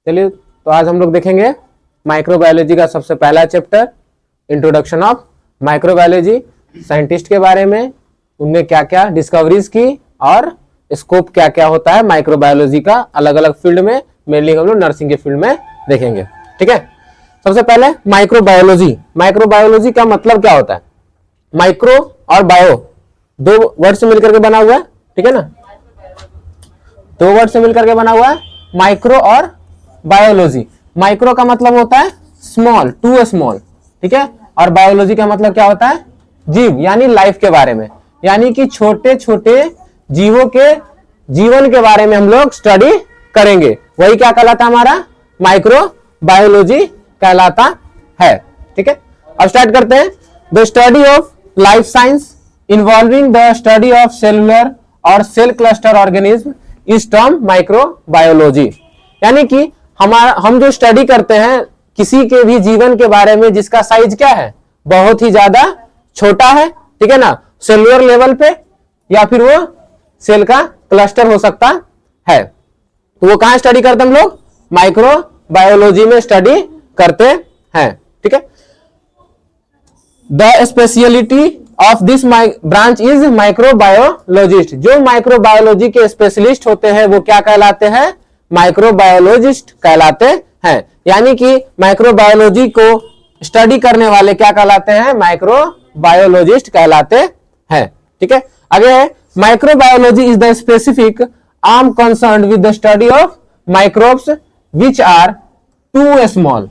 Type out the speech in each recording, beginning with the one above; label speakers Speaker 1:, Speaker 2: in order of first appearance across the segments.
Speaker 1: चलिए, तो आज हम लोग देखेंगे माइक्रोबायोलॉजी का सबसे पहला chapter, introduction of microbiology. Scientist के बारे में, उनने क्या क्या डिस्कवरीज की और स्कोप क्या क्या होता है माइक्रोबायोलॉजी का अलग अलग फील्ड में। मेनली हम लोग नर्सिंग के फील्ड में देखेंगे। ठीक है, सबसे पहले माइक्रोबायोलॉजी। माइक्रोबायोलॉजी का मतलब क्या होता है? माइक्रो और बायो दो वर्ड से मिलकर के बना हुआ है। ठीक है ना, दो वर्ड से मिलकर के बना हुआ है, माइक्रो और बायोलॉजी। माइक्रो का मतलब होता है स्मॉल, टू स्मॉल। ठीक है, और बायोलॉजी का मतलब क्या होता है? जीव, यानी लाइफ के बारे में, यानी कि छोटे छोटे जीवों के जीवन के बारे में हम लोग स्टडी करेंगे। वही क्या कहलाता है? हमारा माइक्रो बायोलॉजी कहलाता है। ठीक है, अब स्टार्ट करते हैं। The study of life science involving the study of cellular और cell cluster organism is term microbiology. यानी कि हम जो स्टडी करते हैं किसी के भी जीवन के बारे में जिसका साइज क्या है, बहुत ही ज्यादा छोटा है। ठीक है ना, सेलुलर लेवल पे या फिर वो सेल का क्लस्टर हो सकता है, तो वो कहां स्टडी करते हैं हम लोग? माइक्रोबायोलॉजी में स्टडी करते हैं। ठीक है, the speciality of this branch is microbiologist. जो माइक्रोबायोलॉजी के स्पेशलिस्ट होते हैं वो क्या कहलाते हैं? माइक्रोबायोलॉजिस्ट कहलाते हैं। यानी कि माइक्रोबायोलॉजी को स्टडी करने वाले क्या कहलाते हैं? माइक्रोबायोलॉजिस्ट कहलाते हैं। ठीक है, आगे है microbiology is the specific arm concerned with the study of microbes which are too small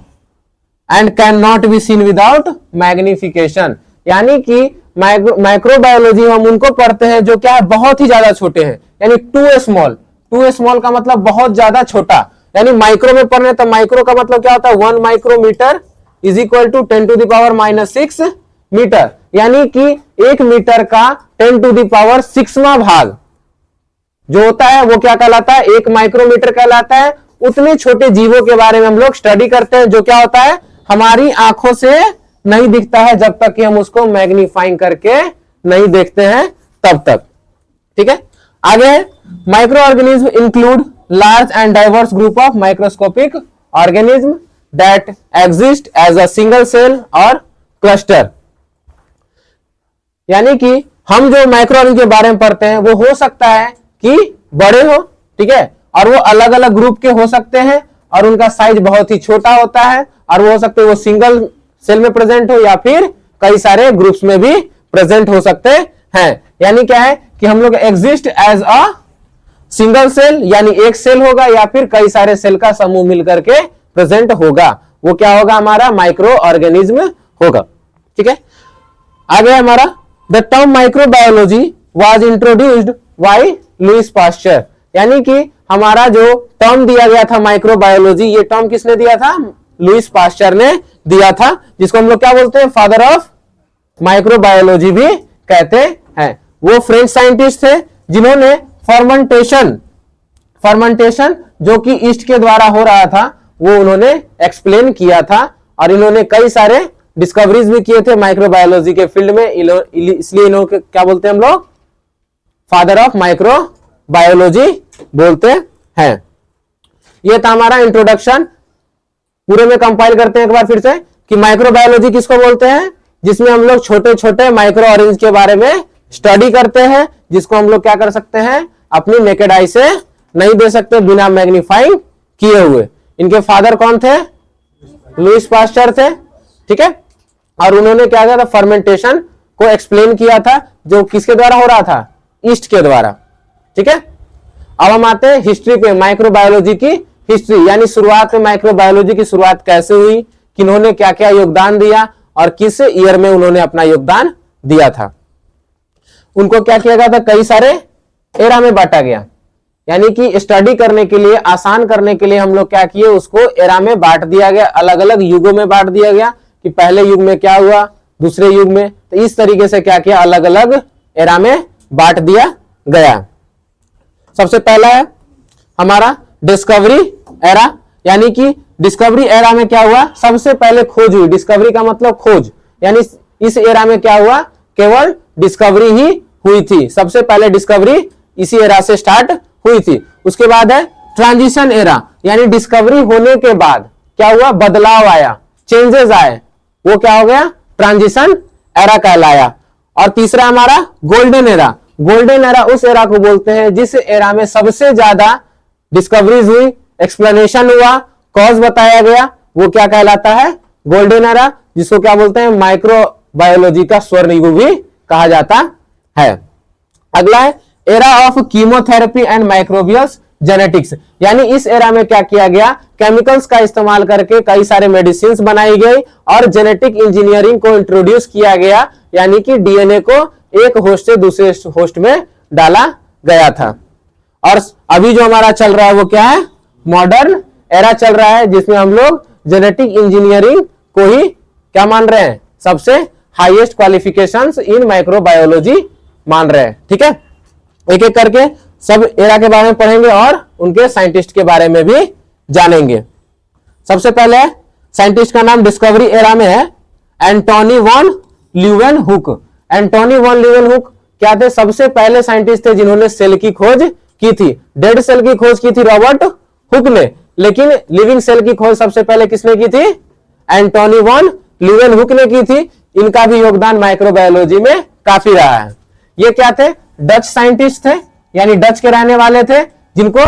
Speaker 1: and can not be seen without magnification. यानी कि माइक्रोबायोलॉजी हम उनको पढ़ते हैं जो क्या है, बहुत ही ज्यादा छोटे हैं, यानी टू स्मॉल। टू स्मॉल का मतलब बहुत ज्यादा छोटा, यानी माइक्रो में पढ़ने तो माइक्रो का मतलब क्या होता है? 1 micrometre is equal to 10⁻⁻6 metre. यानी कि 1 मीटर का 10⁻6वां भाग जो होता है वो क्या कहलाता है? 1 माइक्रोमीटर कहलाता है। उतने छोटे जीवों के बारे में हम लोग स्टडी करते हैं जो क्या होता है, हमारी आंखों से नहीं दिखता है जब तक कि हम उसको मैग्नीफाइंग करके नहीं देखते हैं तब तक। ठीक है, आगे microorganism include large and diverse group of microscopic organism that exist as a single cell और क्लस्टर। यानी कि हम जो माइक्रो ऑर्गेनिज्म के बारे में पढ़ते हैं वो हो सकता है कि बड़े हो, ठीक है, और वो अलग अलग ग्रुप के हो सकते हैं और उनका साइज बहुत ही छोटा होता है, और वो हो सकते हैं वो सिंगल सेल में प्रेजेंट हो या फिर कई सारे ग्रुप्स में भी प्रेजेंट हो सकते हैं। यानी क्या है कि हम लोग exist as a single cell, यानी एक सेल होगा या फिर कई सारे सेल का समूह मिलकर के प्रेजेंट होगा, वो क्या होगा? हमारा माइक्रो ऑर्गेनिज्म होगा। ठीक है, आगे हमारा the term microbiology was introduced by Lewis pasture. यानी कि हमारा जो टर्म दिया गया था माइक्रोबायोलॉजी, ये टर्म किसने दिया था? लुईस पास्चर ने दिया था, जिसको हम लोग क्या बोलते हैं? फादर ऑफ माइक्रोबायोलॉजी भी कहते हैं। वो फ्रेंच साइंटिस्ट थे जिन्होंने फर्मेंटेशन जो कि ईस्ट के द्वारा हो रहा था वो उन्होंने एक्सप्लेन किया था, और इन्होंने कई सारे डिस्कवरीज भी किए थे माइक्रोबायोलॉजी के फील्ड में। इसलिए इन्हों क्या बोलते हैं हम लोग? फादर ऑफ माइक्रोबायोलॉजी बोलते हैं। ये था हमारा इंट्रोडक्शन। पूरे में कंपाइल करते हैं एक बार फिर से कि माइक्रोबायोलॉजी किसको बोलते हैं? जिसमें हम लोग छोटे छोटे माइक्रो ऑर्गेनिज्म के बारे में स्टडी करते हैं, जिसको हम लोग क्या कर सकते हैं? अपनी नेकेड आई से नहीं दे सकते बिना मैग्नीफाइंग किए हुए। इनके फादर कौन थे? लुईस पास्चर थे। ठीक है, और उन्होंने क्या किया था? फर्मेंटेशन को एक्सप्लेन किया था, जो किसके द्वारा हो रहा था? ईस्ट के द्वारा। ठीक है, अब हम आते हैं हिस्ट्री पे, माइक्रोबायोलॉजी की हिस्ट्री, यानी शुरुआत में माइक्रोबायोलॉजी की शुरुआत कैसे हुई, किन्होंने क्या क्या योगदान दिया और किस ईयर में उन्होंने अपना योगदान दिया था। उनको क्या किया गया था? कई सारे एरा में बांटा गया, यानी कि स्टडी करने के लिए, आसान करने के लिए हम लोग क्या किए? उसको एरा में बांट दिया गया, अलग अलग युगों में बांट दिया गया कि पहले युग में क्या हुआ, दूसरे युग में, तो इस तरीके से क्या किया? अलग अलग एरा में बांट दिया गया। सबसे पहला है हमारा डिस्कवरी एरा, यानी कि डिस्कवरी एरा में क्या हुआ? सबसे पहले खोज हुई। डिस्कवरी का मतलब खोज, यानी इस एरा में क्या हुआ? केवल डिस्कवरी ही हुई थी। सबसे पहले डिस्कवरी इसी एरा से स्टार्ट हुई थी। उसके बाद है ट्रांजिशन एरा यानी डिस्कवरी होने के बाद क्या हुआ, बदलाव आया, चेंजेस आए, वो क्या हो गया, ट्रांजिशन एरा कहलाया। और तीसरा हमारा गोल्डन एरा। गोल्डन एरा उस एरा को बोलते हैं जिस एरा में सबसे ज्यादा डिस्कवरीज हुई, एक्सप्लेनेशन हुआ, कॉज बताया गया, वो क्या कहलाता है, गोल्डन एरा, जिसको क्या बोलते हैं, माइक्रोबायोलॉजी का स्वर्ण युग भी कहा जाता है। अगला है era of chemotherapy and microbial genetics, यानी इस एरा में क्या किया गया, केमिकल्स का इस्तेमाल करके कई सारे मेडिसिन बनाई गई और जेनेटिक इंजीनियरिंग को इंट्रोड्यूस किया गया, यानी कि डीएनए को एक होस्ट से दूसरे होस्ट में डाला गया था। और अभी जो हमारा चल रहा है वो क्या है, मॉडर्न एरा चल रहा है, जिसमें हम लोग जेनेटिक इंजीनियरिंग को ही क्या मान रहे हैं, सबसे हाईएस्ट क्वालिफिकेशंस इन माइक्रोबायोलॉजी मान रहे हैं। ठीक है, एक एक करके सब एरा के बारे में पढ़ेंगे और उनके साइंटिस्ट के बारे में भी जानेंगे। सबसे पहले साइंटिस्ट का नाम डिस्कवरी एरा में है Antony von Leeuwenhoek. Antony von Leeuwenhoek क्या थे, सबसे पहले साइंटिस्ट थे जिन्होंने सेल की खोज की थी। डेड सेल की खोज की थी रॉबर्ट हुक ने, लेकिन लिविंग सेल की खोज सबसे पहले किसने की थी, एंटोनी वॉन ल्यूवेनहुक ने की थी। इनका भी योगदान माइक्रोबायोलॉजी में काफी रहा है। ये क्या थे, डच साइंटिस्ट थे, यानी डच के रहने वाले थे, जिनको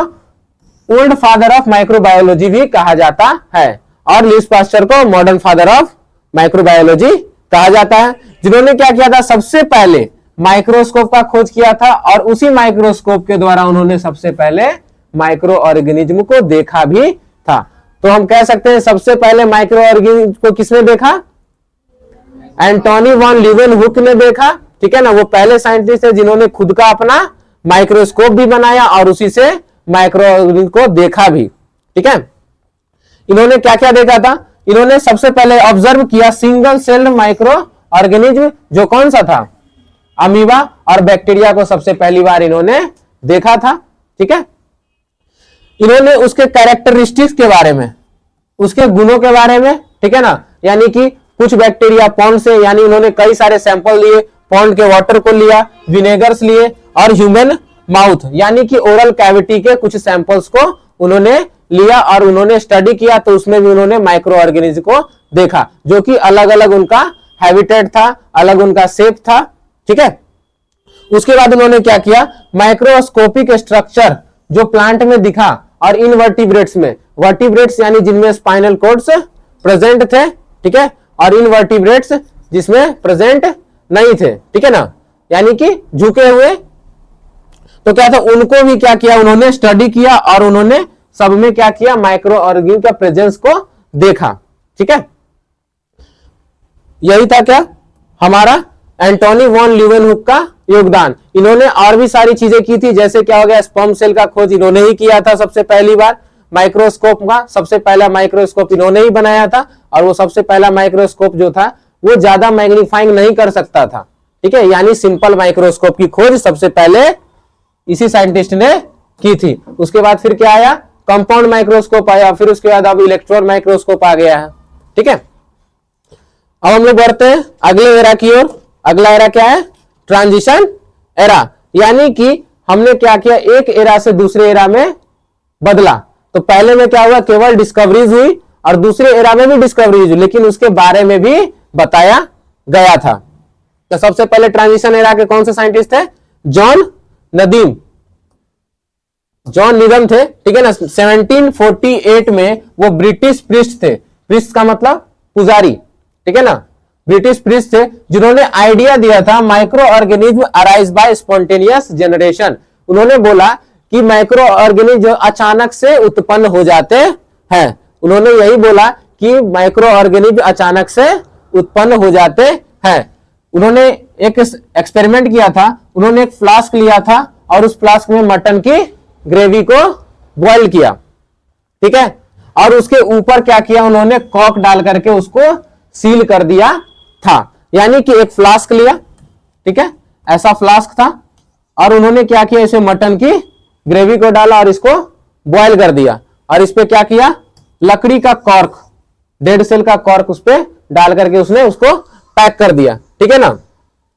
Speaker 1: ओल्ड फादर ऑफ माइक्रोबायोलॉजी भी कहा जाता है, और ल्यूइस पास्चर को मॉडर्न फादर ऑफ माइक्रोबायोलॉजी कहा जाता है। जिन्होंने क्या किया था, सबसे पहले माइक्रोस्कोप का खोज किया था और उसी माइक्रोस्कोप के द्वारा उन्होंने सबसे पहले माइक्रो ऑर्गेनिज्म को देखा भी था। तो हम कह सकते हैं सबसे पहले माइक्रो ऑर्गेनिज्म को किसने देखा, एंटोनी वॉन ल्यूवेनहुक ने देखा। ठीक है ना, वो पहले साइंटिस्ट थे जिन्होंने खुद का अपना माइक्रोस्कोप भी बनाया और उसी से माइक्रो ऑर्गेनिज्म को देखा भी। ठीक है, इन्होंने क्या क्या देखा था, इन्होंने सबसे पहले ऑब्जर्व किया सिंगल सेल्ड माइक्रो ऑर्गेनिज्म, जो कौन सा था, अमीबा और बैक्टीरिया को सबसे पहली बार इन्होंने देखा था। ठीक है, इन्होंने उसके कैरेक्टरिस्टिक्स के बारे में, उसके गुणों के बारे में, ठीक है ना, यानी कि कुछ बैक्टीरिया पॉन्ड से, यानी इन्होंने कई सारे सैंपल लिए, पॉन्ड के वाटर को लिया, विनेगर्स लिए और ह्यूमन माउथ यानी कि ओरल कैविटी के कुछ सैंपल्स को उन्होंने लिया और उन्होंने स्टडी किया। तो उसमें भी उन्होंने माइक्रो ऑर्गेनिज्म को देखा, जो कि अलग अलग उनका हैबिटेट था, अलग उनका शेप था। ठीक है, उसके बाद उन्होंने क्या किया, माइक्रोस्कोपिक स्ट्रक्चर जो प्लांट में दिखा और इनवर्टिब्रेट्स में, वर्टिब्रेट्स यानी जिनमें स्पाइनल कॉर्ड्स प्रेजेंट थे, ठीक है, और इनवर्टिब्रेट्स जिसमें प्रेजेंट नहीं थे। ठीक है ना, यानी कि झुके हुए, तो क्या था, उनको भी क्या किया, उन्होंने स्टडी किया और उन्होंने सब में क्या किया, माइक्रो ऑर्गेनिज्म का प्रेजेंस को देखा। ठीक है, यही था क्या हमारा एंटोनी वॉन ल्यूवेनहुक का योगदान। इन्होंने और भी सारी चीजें की थी, जैसे क्या हो गया, स्पर्म सेल का खोज इन्होंने ही किया था सबसे पहली बार। माइक्रोस्कोप का सबसे पहला माइक्रोस्कोप इन्होंने ही बनाया था, और वो सबसे पहला माइक्रोस्कोप जो था वो ज्यादा मैग्नीफाइंग नहीं कर सकता था। ठीक है, यानी सिंपल माइक्रोस्कोप की खोज सबसे पहले इसी साइंटिस्ट ने की थी। उसके बाद फिर क्या आया, कंपाउंड माइक्रोस्कोप आया, फिर उसके बाद अब इलेक्ट्रॉन माइक्रोस्कोप आ गया है। ठीक है, अब हम लोग बढ़ते हैं अगले एरा की ओर। अगला एरा क्या है, ट्रांजिशन एरा, यानी कि हमने क्या किया, एक एरा से दूसरे एरा में बदला। तो पहले में क्या हुआ, केवल डिस्कवरीज हुई और दूसरे एरा में भी डिस्कवरीज हुई, लेकिन उसके बारे में भी बताया गया था। तो सबसे पहले ट्रांजिशन एरा के कौन से साइंटिस्ट थे, जॉन नदीम, जॉन निदम थे। ठीक है ना, 1748 में वो ब्रिटिश प्रीस्ट थे, प्रीस्ट का मतलब पुजारी। ठीक है ना, ब्रिटिश प्रीस्ट थे जिन्होंने आइडिया दिया था microorganism arise by spontaneous generation. उन्होंने बोला कि माइक्रो ऑर्गेनिज्म अचानक से उत्पन्न हो जाते हैं। उन्होंने यही बोला कि माइक्रो ऑर्गेनिज्म अचानक से उत्पन्न हो जाते हैं। उन्होंने एक एक्सपेरिमेंट किया था, उन्होंने एक फ्लास्क लिया था और उस फ्लास्क में मटन की ग्रेवी को बॉईल किया। ठीक है, और उसके ऊपर क्या किया, उन्होंने कॉक डाल करके उसको सील कर दिया था। यानी कि एक फ्लास्क लिया, ठीक है, ऐसा फ्लास्क था, और उन्होंने क्या किया, इसमें मटन की ग्रेवी को डाला और इसको बॉईल कर दिया, और इस पे क्या किया, लकड़ी का कॉर्क, डेड सेल का कॉर्क उस पे डाल करके उसने उसको पैक कर दिया। ठीक है ना,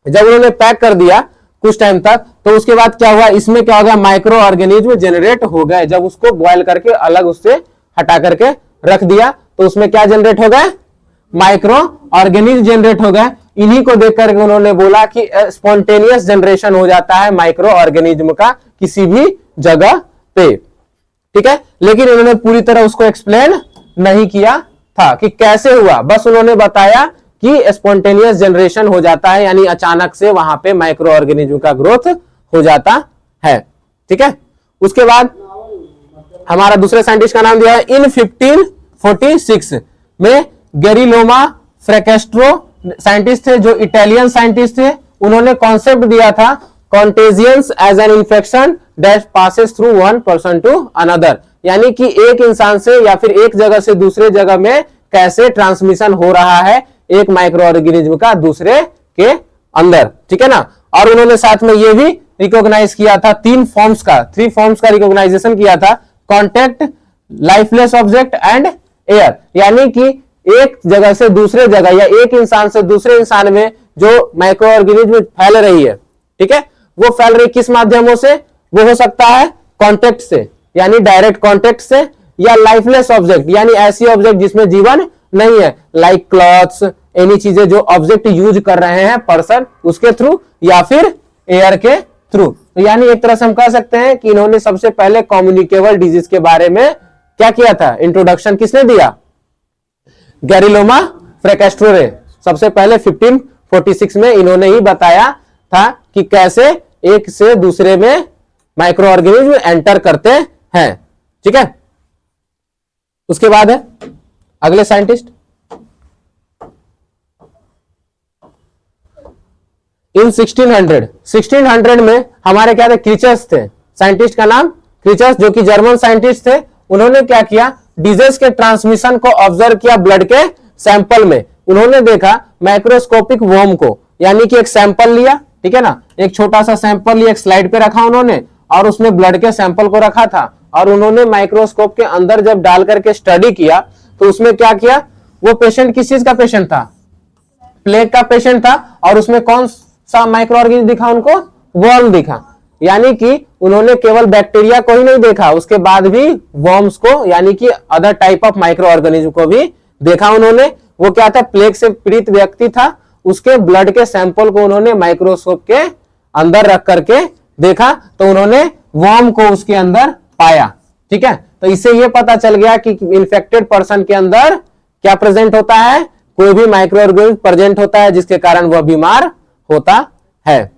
Speaker 1: जब उन्होंने पैक कर दिया कुछ टाइम तक। तो उसके बाद क्या हुआ, इसमें क्या हो गया, माइक्रो ऑर्गेनिज्म जनरेट हो गए। जब उसको बॉयल करके अलग उससे हटा करके रख दिया तो उसमें क्या जनरेट हो गए, माइक्रो ऑर्गेनिज्म जनरेट हो गए। इन्हीं को देख करके उन्होंने बोला कि स्पॉन्टेनियस जनरेशन हो जाता है माइक्रो ऑर्गेनिज्म का किसी भी जगह पे, ठीक है। लेकिन उन्होंने पूरी तरह उसको एक्सप्लेन नहीं किया था कि कैसे हुआ, बस उन्होंने बताया कि स्पॉन्टेनियस जनरेशन हो जाता है, यानी अचानक से वहां पे माइक्रो ऑर्गेनिज्म का ग्रोथ हो जाता है, ठीक है। उसके बाद हमारा दूसरे साइंटिस्ट का नाम दिया है इन 1546 में गैरीलोमा फ्रैकेस्ट्रो साइंटिस्ट थे, जो इटालियन साइंटिस्ट थे। उन्होंने कॉन्सेप्ट दिया था contagions as an infection that passes through one person to another, यानी कि एक इंसान से या फिर एक जगह से दूसरे जगह में कैसे ट्रांसमिशन हो रहा है एक माइक्रो ऑर्गेनिज्म का दूसरे के अंदर, ठीक है ना। और उन्होंने साथ में यह भी रिकॉग्नाइज किया था थ्री फॉर्म्स का रिकॉग्नाइजेशन किया था, contact, lifeless object and air, यानी कि एक जगह से दूसरे जगह या एक इंसान से दूसरे इंसान में जो माइक्रो ऑर्गेनिज्म फैल रही है, ठीक है, वो फैल रही किस माध्यमों से, वो हो सकता है कॉन्टेक्ट से यानी डायरेक्ट कॉन्टेक्ट से, या लाइफलेस ऑब्जेक्ट यानी ऐसी ऑब्जेक्ट जिसमें जीवन नहीं है, लाइक क्लॉथ्स, एनी चीजें जो ऑब्जेक्ट यूज कर रहे हैं पर्सन उसके थ्रू, या फिर एयर के थ्रू। तो यानी एक तरह से हम कह सकते हैं कि इन्होंने सबसे पहले कम्युनिकेबल डिजीज के बारे में क्या किया था, इंट्रोडक्शन किसने दिया, गैरीलोमा फ्रैकेस्ट्रो सबसे पहले 1546 में इन्होंने ही बताया था कि कैसे एक से दूसरे में माइक्रो ऑर्गेनिज्म एंटर करते हैं, ठीक है। उसके बाद है अगले साइंटिस्ट इन 1600 में हमारे क्या थे, क्रीचर्स थे, साइंटिस्ट का नाम क्रीचर्स, जो कि जर्मन साइंटिस्ट थे। उन्होंने क्या किया, डिजीज के ट्रांसमिशन को ऑब्जर्व किया ब्लड के सैंपल में। उन्होंने देखा माइक्रोस्कोपिक वर्म को, यानी कि एक सैंपल लिया, ठीक है ना, एक छोटा सा सैंपल लिया, एक स्लाइड पे रखा उन्होंने, और उसमें ब्लड के सैंपल को रखा था, और उन्होंने माइक्रोस्कोप के अंदर जब डाल करके स्टडी किया तो उसमें क्या किया, वो पेशेंट किस चीज का पेशेंट था, प्लेग का पेशेंट था, और उसमें कौन सा माइक्रो ऑर्गेनिज्म दिखा उनको, वर्म दिखा। यानी कि उन्होंने केवल बैक्टीरिया को ही नहीं देखा, उसके बाद भी वर्म्स को यानी कि other type of micro organism को भी देखा उन्होंने। वो क्या था, प्लेग से पीड़ित व्यक्ति था, उसके ब्लड के सैंपल को उन्होंने माइक्रोस्कोप के अंदर रख करके देखा, तो उन्होंने वर्म को उसके अंदर पाया, ठीक है। तो इससे यह पता चल गया कि इन्फेक्टेड पर्सन के अंदर क्या प्रेजेंट होता है, कोई भी माइक्रो ऑर्गेनिज्म प्रेजेंट होता है जिसके कारण वह बीमार होता है।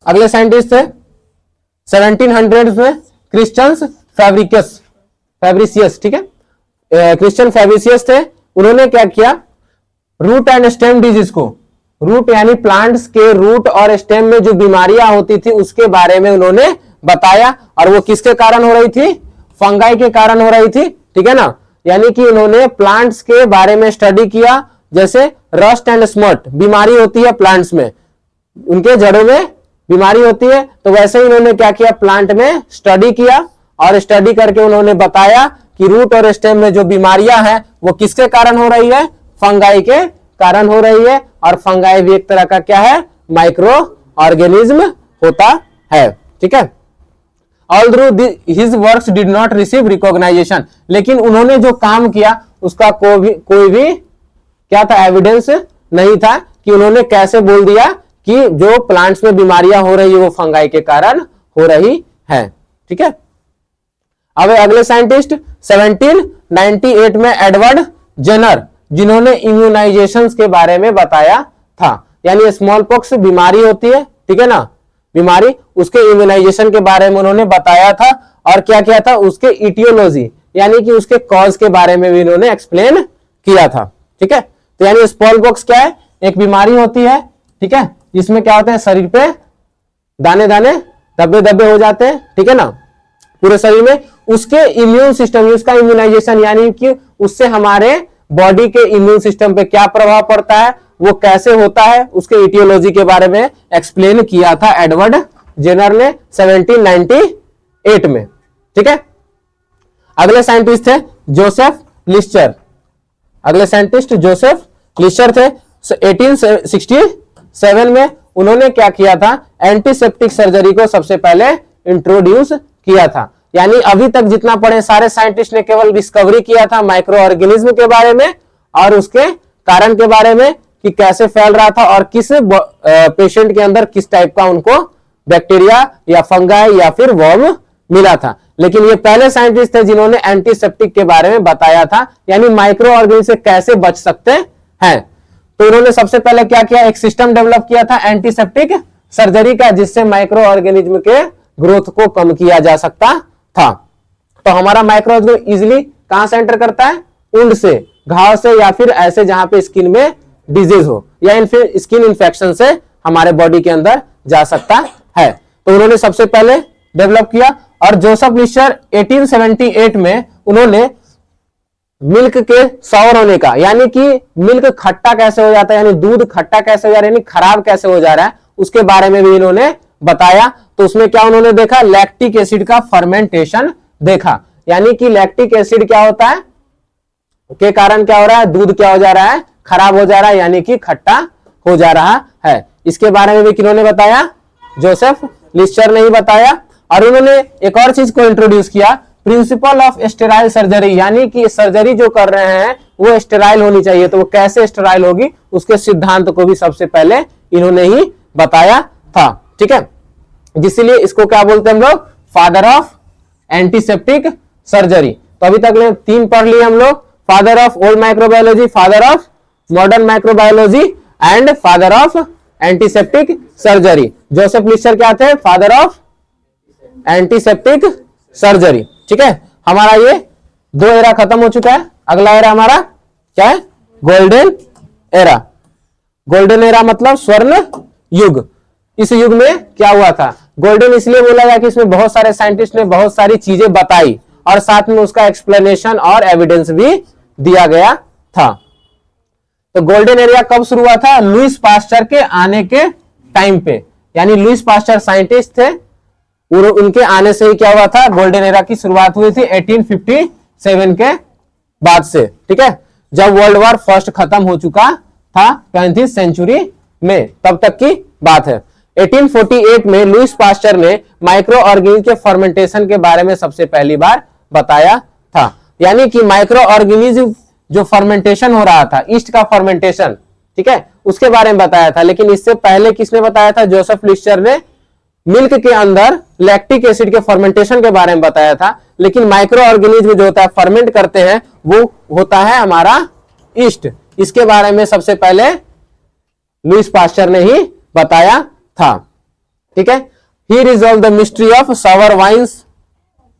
Speaker 1: अगले साइंटिस्ट थे 1700 में क्रिश्चियन फैब्रिसियस, ठीक है, क्रिश्चियन फैब्रिसियस थे। उन्होंने क्या किया, रूट एंड स्टेम डिजीज को, रूट यानी प्लांट्स के रूट और स्टेम में जो बीमारियां होती थी उसके बारे में उन्होंने बताया, और वो किसके कारण हो रही थी, फंगाई के कारण हो रही थी, ठीक है ना। यानी कि उन्होंने प्लांट्स के बारे में स्टडी किया, जैसे रस्ट एंड स्मट बीमारी होती है प्लांट्स में, उनके जड़ों में बीमारी होती है, तो वैसे ही उन्होंने क्या किया, प्लांट में स्टडी किया, और स्टडी करके उन्होंने बताया कि रूट और स्टेम में जो बीमारियां हैं वो किसके कारण हो रही है, फंगाई के कारण हो रही है, और फंगाई भी एक तरह का क्या है, माइक्रो ऑर्गेनिज्म होता है, ठीक है। Although his works did not receive recognition, लेकिन उन्होंने जो काम किया उसका कोई भी क्या था, एविडेंस नहीं था कि उन्होंने कैसे बोल दिया कि जो प्लांट्स में बीमारियां हो रही है वो फंगाई के कारण हो रही है, ठीक है। अब अगले साइंटिस्ट 1798 में एडवर्ड जेनर, जिन्होंने इम्यूनाइजेशन के बारे में बताया था, यानी स्मॉल पॉक्स बीमारी होती है, ठीक है ना, बीमारी, उसके इम्यूनाइजेशन के बारे में उन्होंने बताया था, और क्या किया था, उसके इटियोलॉजी यानी कि उसके कॉज के बारे में भी इन्होंने एक्सप्लेन किया था, ठीक है। तो यानी स्मॉल पॉक्स क्या है, एक बीमारी होती है, ठीक है, जिसमें क्या होता है, शरीर पे दाने दाने धब्बे धब्बे हो जाते हैं, ठीक है ना, पूरे शरीर में। उसके इम्यून सिस्टम, उसका इम्यूनाइजेशन यानी कि उससे हमारे बॉडी के इम्यून सिस्टम पे क्या प्रभाव पड़ता है, वो कैसे होता है, उसके इटियोलॉजी के बारे में एक्सप्लेन किया था एडवर्ड जेनर ने 1798 में, ठीक है। अगले साइंटिस्ट थे जोसेफ लिस्टर, अगले साइंटिस्ट जोसेफ लिस्टर थे 1860 1947 में उन्होंने क्या किया था, एंटीसेप्टिक सर्जरी को सबसे पहले इंट्रोड्यूस किया था। यानी अभी तक जितना पढ़े सारे साइंटिस्ट ने केवल डिस्कवरी किया था माइक्रो ऑर्गेनिज्म के बारे में और उसके कारण के बारे में कि कैसे फैल रहा था और किस पेशेंट के अंदर किस टाइप का उनको बैक्टीरिया या फंगाई या फिर वर्म मिला था। लेकिन ये पहले साइंटिस्ट थे जिन्होंने एंटीसेप्टिक के बारे में बताया था, यानी माइक्रो ऑर्गेनिज्म से कैसे बच सकते हैं। तो इन्होंने सबसे पहले क्या किया, एक सिस्टम डेवलप किया था एंटीसेप्टिक सर्जरी का, जिससे माइक्रो ऑर्गेनिज्म के ग्रोथ को कम किया जा सकता था। तो हमारा माइक्रो ऑर्गेनिज्म इजिली कहां से एंटर करता है, वुंड से, घाव से, या फिर ऐसे जहां पे स्किन में डिजीज हो या फिर स्किन इंफेक्शन से हमारे बॉडी के अंदर जा सकता है। तो उन्होंने सबसे पहले डेवलप किया। और जोसेफ लिस्टर 1878 में उन्होंने मिल्क के सॉर होने का, यानी कि मिल्क खट्टा कैसे हो जाता है, यानी दूध खट्टा कैसे हो जा रहा है, यानी खराब कैसे हो जा रहा है, उसके बारे में भी इन्होंने बताया। तो उसमें क्या उन्होंने देखा, लैक्टिक एसिड का फर्मेंटेशन देखा। यानी कि लैक्टिक एसिड क्या होता है, के कारण क्या हो रहा है, दूध क्या हो जा रहा है, खराब हो जा रहा है, यानी कि खट्टा हो जा रहा है। इसके बारे में भी किन्होंने बताया, जोसेफ लिस्टर ने ही बताया। और उन्होंने एक और चीज को इंट्रोड्यूस किया, प्रिंसिपल ऑफ स्टेराइल सर्जरी, यानी कि सर्जरी जो कर रहे हैं वो स्टेराइल होनी चाहिए। तो वो कैसे स्टेराइल होगी, उसके सिद्धांत को भी सबसे पहले इन्होंने ही बताया था। ठीक है, जिसलिए इसको क्या बोलते हैं हम लोग, फादर ऑफ एंटीसेप्टिक सर्जरी। तो अभी तक 3 पढ़ लिए हम लोग, father of old microbiology, father of modern microbiology and father of antiseptic surgery. Joseph Lister क्या थे, फादर ऑफ एंटीसेप्टिक सर्जरी। ठीक है, हमारा ये 2 एरा खत्म हो चुका है। अगला एरा हमारा क्या है, गोल्डन एरा। गोल्डन एरा मतलब स्वर्ण युग। इस युग में क्या हुआ था, गोल्डन इसलिए बोला गया कि इसमें बहुत सारे साइंटिस्ट ने बहुत सारी चीजें बताई और साथ में उसका एक्सप्लेनेशन और एविडेंस भी दिया गया था। तो गोल्डन एरिया कब शुरू हुआ था, लुईस पास्चर के आने के टाइम पे। यानी लुईस पास्चर साइंटिस्ट थे, उनके आने से ही क्या हुआ था, गोल्डन एरा की शुरुआत हुई थी 1857 के बाद से। ठीक है, जब वर्ल्ड वॉर फर्स्ट खत्म हो चुका था 20वीं सेंचुरी में, तब तक की बात है। 1848 में लुईस पास्चर ने माइक्रो ऑर्गेनिज्म के फर्मेंटेशन के बारे में सबसे पहली बार बताया था। यानी कि माइक्रो ऑर्गेनिज्म जो फर्मेंटेशन हो रहा था, ईस्ट का फर्मेंटेशन, ठीक है, उसके बारे में बताया था। लेकिन इससे पहले किसने बताया था, जोसेफ लिस्टर ने मिल्क के अंदर लैक्टिक एसिड के फर्मेंटेशन के बारे में बताया था। लेकिन माइक्रो ऑर्गेनिज्म जो होता है फर्मेंट करते हैं वो होता है हमारा ईस्ट। इसके बारे में सबसे पहले लुईस पास्चर ने ही बताया था। ठीक है, he resolve the mystery of sour wines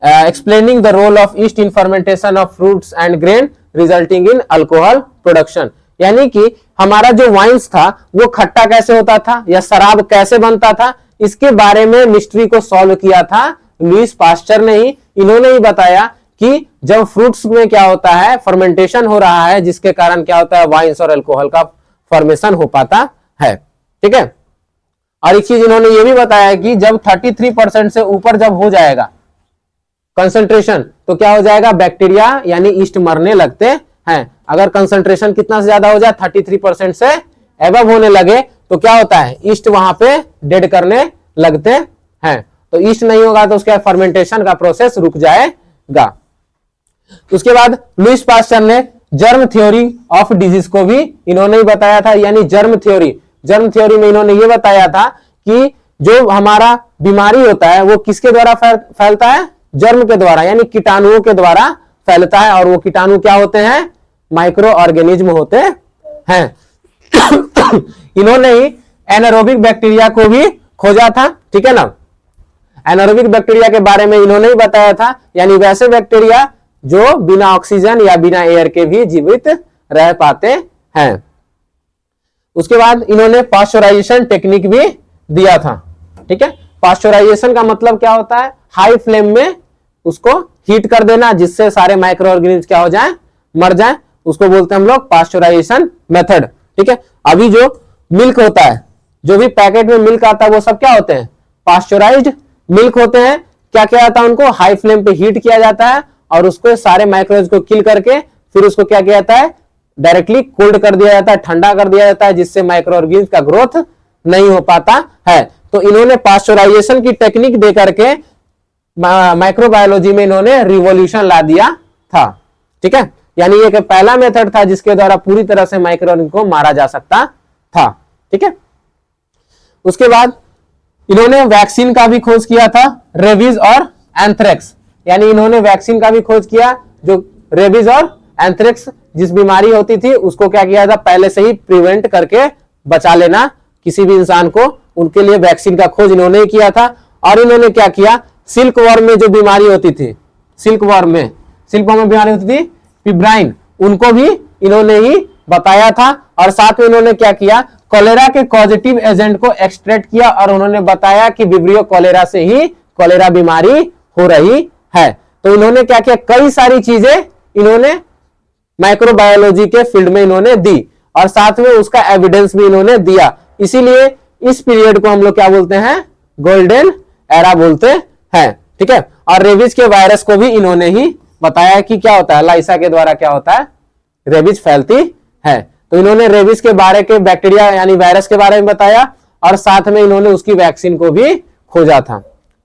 Speaker 1: explaining the role of yeast in fermentation of fruits and grain resulting in alcohol production. यानी कि हमारा जो वाइन्स था वो खट्टा कैसे होता था या शराब कैसे बनता था, इसके बारे में मिस्ट्री को सॉल्व किया था लुईस पास्चर ने ही। इन्होंने ही बताया कि जब फ्रूट्स में क्या होता है, फर्मेंटेशन हो रहा है, जिसके कारण क्या होता है, वाइन्स और अल्कोहल का फॉर्मेशन हो पाता है। ठीक है, और एक चीज इन्होंने ये भी बताया कि जब 33% से ऊपर जब हो जाएगा कंसंट्रेशन, तो क्या हो जाएगा, बैक्टीरिया यानी ईस्ट मरने लगते हैं। अगर कंसंट्रेशन कितना से ज्यादा हो जाए, 33% से एबव होने लगे, तो क्या होता है, ईस्ट वहां पे डेड करने लगते हैं। तो ईस्ट नहीं होगा तो उसके फर्मेंटेशन का प्रोसेस रुक जाएगा। उसके बाद लुईस पास्चर ने जर्म थ्योरी ऑफ डिजीज को भी इन्होंने ही बताया था। यानी जर्म थ्योरी में इन्होंने ये बताया था कि जो हमारा बीमारी होता है वो किसके द्वारा फैलता है, जर्म के द्वारा, यानी कीटाणुओं के द्वारा फैलता है। और वो कीटाणु क्या होते हैं, माइक्रो ऑर्गेनिज्म होते हैं। इन्होंने ही एनारोबिक बैक्टीरिया को भी खोजा था। ठीक है ना, एनारोबिक बैक्टीरिया के बारे में इन्होंने ही बताया था। यानी वैसे बैक्टीरिया जो बिना ऑक्सीजन या बिना एयर के भी जीवित रह पाते हैं। उसके बाद इन्होंने पास्चराइजेशन टेक्निक भी दिया था। ठीक है, पास्चराइजेशन का मतलब क्या होता है, हाई फ्लेम में उसको हीट कर देना, जिससे सारे माइक्रो ऑर्गेनिज्म क्या हो जाए, मर जाए। उसको बोलते हैं हम लोग पास्चराइजेशन मेथड। ठीक है, अभी जो मिल्क होता है, जो भी पैकेट में मिल्क आता है, वो सब क्या होते हैं, पास्चराइज्ड मिल्क होते हैं। क्या किया जाता है, उनको हाई फ्लेम पे हीट किया जाता है और उसको सारे माइक्रोब्स को किल करके फिर उसको क्या किया जाता है, डायरेक्टली कोल्ड कर दिया जाता है, ठंडा कर दिया जाता है, जिससे माइक्रो ऑर्गेनिज्म का ग्रोथ नहीं हो पाता है। तो इन्होंने पास्चराइजेशन की टेक्निक दे करके माइक्रोबायोलॉजी में इन्होंने रिवॉल्यूशन ला दिया था। ठीक है, यानी ये एक पहला मेथड था जिसके द्वारा पूरी तरह से माइक्रो ऑर्गेनिज्म को मारा जा सकता था। ठीक है, उसके बाद इन्होंने वैक्सीन का भी खोज किया था, रेबीज और एंथ्रेक्स, यानी इन्होंने वैक्सीन का भी खोज किया। जो रेबीज और एंथ्रेक्स जिस बीमारी होती थी उसको क्या किया था, पहले से ही प्रिवेंट करके बचा लेना किसी भी इंसान को, उनके लिए वैक्सीन का खोज इन्होंने किया था। और इन्होंने क्या किया, सिल्क वर्म में जो बीमारी होती थी, सिल्क वर्म में बीमारी होती थी पिब्राइन, उनको भी इन्होंने ही बताया था। और साथ में इन्होंने क्या किया, कॉलेरा के पॉजिटिव एजेंट को एक्सट्रैक्ट किया और उन्होंने बताया कि विब्रियो कॉलेरा से ही कॉलेरा बीमारी हो रही है। तो इन्होंने क्या किया, कई सारी चीजें इन्होंने माइक्रोबायोलॉजी के फील्ड में इन्होंने दी और साथ में उसका एविडेंस भी इन्होंने दिया। इसीलिए इस पीरियड को हम लोग क्या बोलते हैं, गोल्डन एरा बोलते हैं। ठीक है, और रेबीज के वायरस को भी इन्होंने ही बताया कि क्या होता है, लाइसा के द्वारा क्या होता है, रेबीज फैलती है। तो इन्होंने रेबीज के बारे के बैक्टीरिया यानी वायरस के बारे में बताया और साथ में इन्होंने उसकी वैक्सीन को भी खोजा था।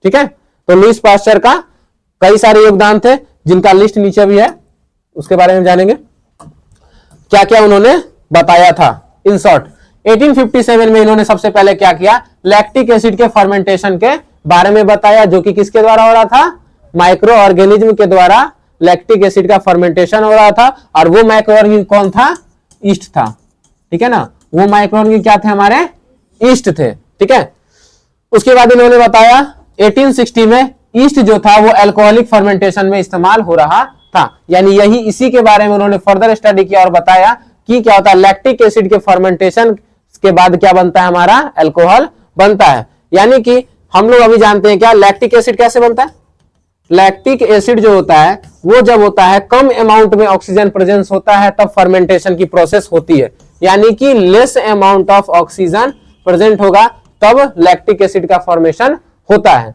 Speaker 1: ठीक है, तो लुईस पास्चर का कई सारे योगदान थे जिनका लिस्ट नीचे भी है, उसके बारे में जानेंगे क्या क्या उन्होंने बताया था। इन शॉर्ट 1857 में इन्होंने सबसे पहले क्या किया, लैक्टिक एसिड के फर्मेंटेशन के बारे में बताया, जो कि किसके द्वारा हो रहा था, माइक्रो ऑर्गेनिज्म के द्वारा लैक्टिक एसिड का फर्मेंटेशन हो रहा था। और वो माइक्रो ऑर्गेनिज्म कौन था, ईस्ट था। ठीक है ना, वो माइक्रो ऑर्गेनिज्म क्या थे, हमारे ईस्ट थे। ठीक है, उसके बाद इन्होंने बताया 1860 में ईस्ट जो था वो अल्कोहलिक फर्मेंटेशन में इस्तेमाल हो रहा था, यानी यही इसी के बारे में उन्होंने फर्दर स्टडी किया और बताया कि क्या होता है, लैक्टिक एसिड के फर्मेंटेशन के बाद क्या बनता है, हमारा अल्कोहल बनता है। यानी कि हम लोग अभी जानते हैं क्या, लैक्टिक एसिड कैसे बनता है। लैक्टिक एसिड जो होता है वो जब होता है कम अमाउंट में ऑक्सीजन प्रेजेंस होता है तब फर्मेंटेशन की प्रोसेस होती है, यानी कि less amount of oxygen present होगा तब लैक्टिक एसिड का फॉर्मेशन होता है।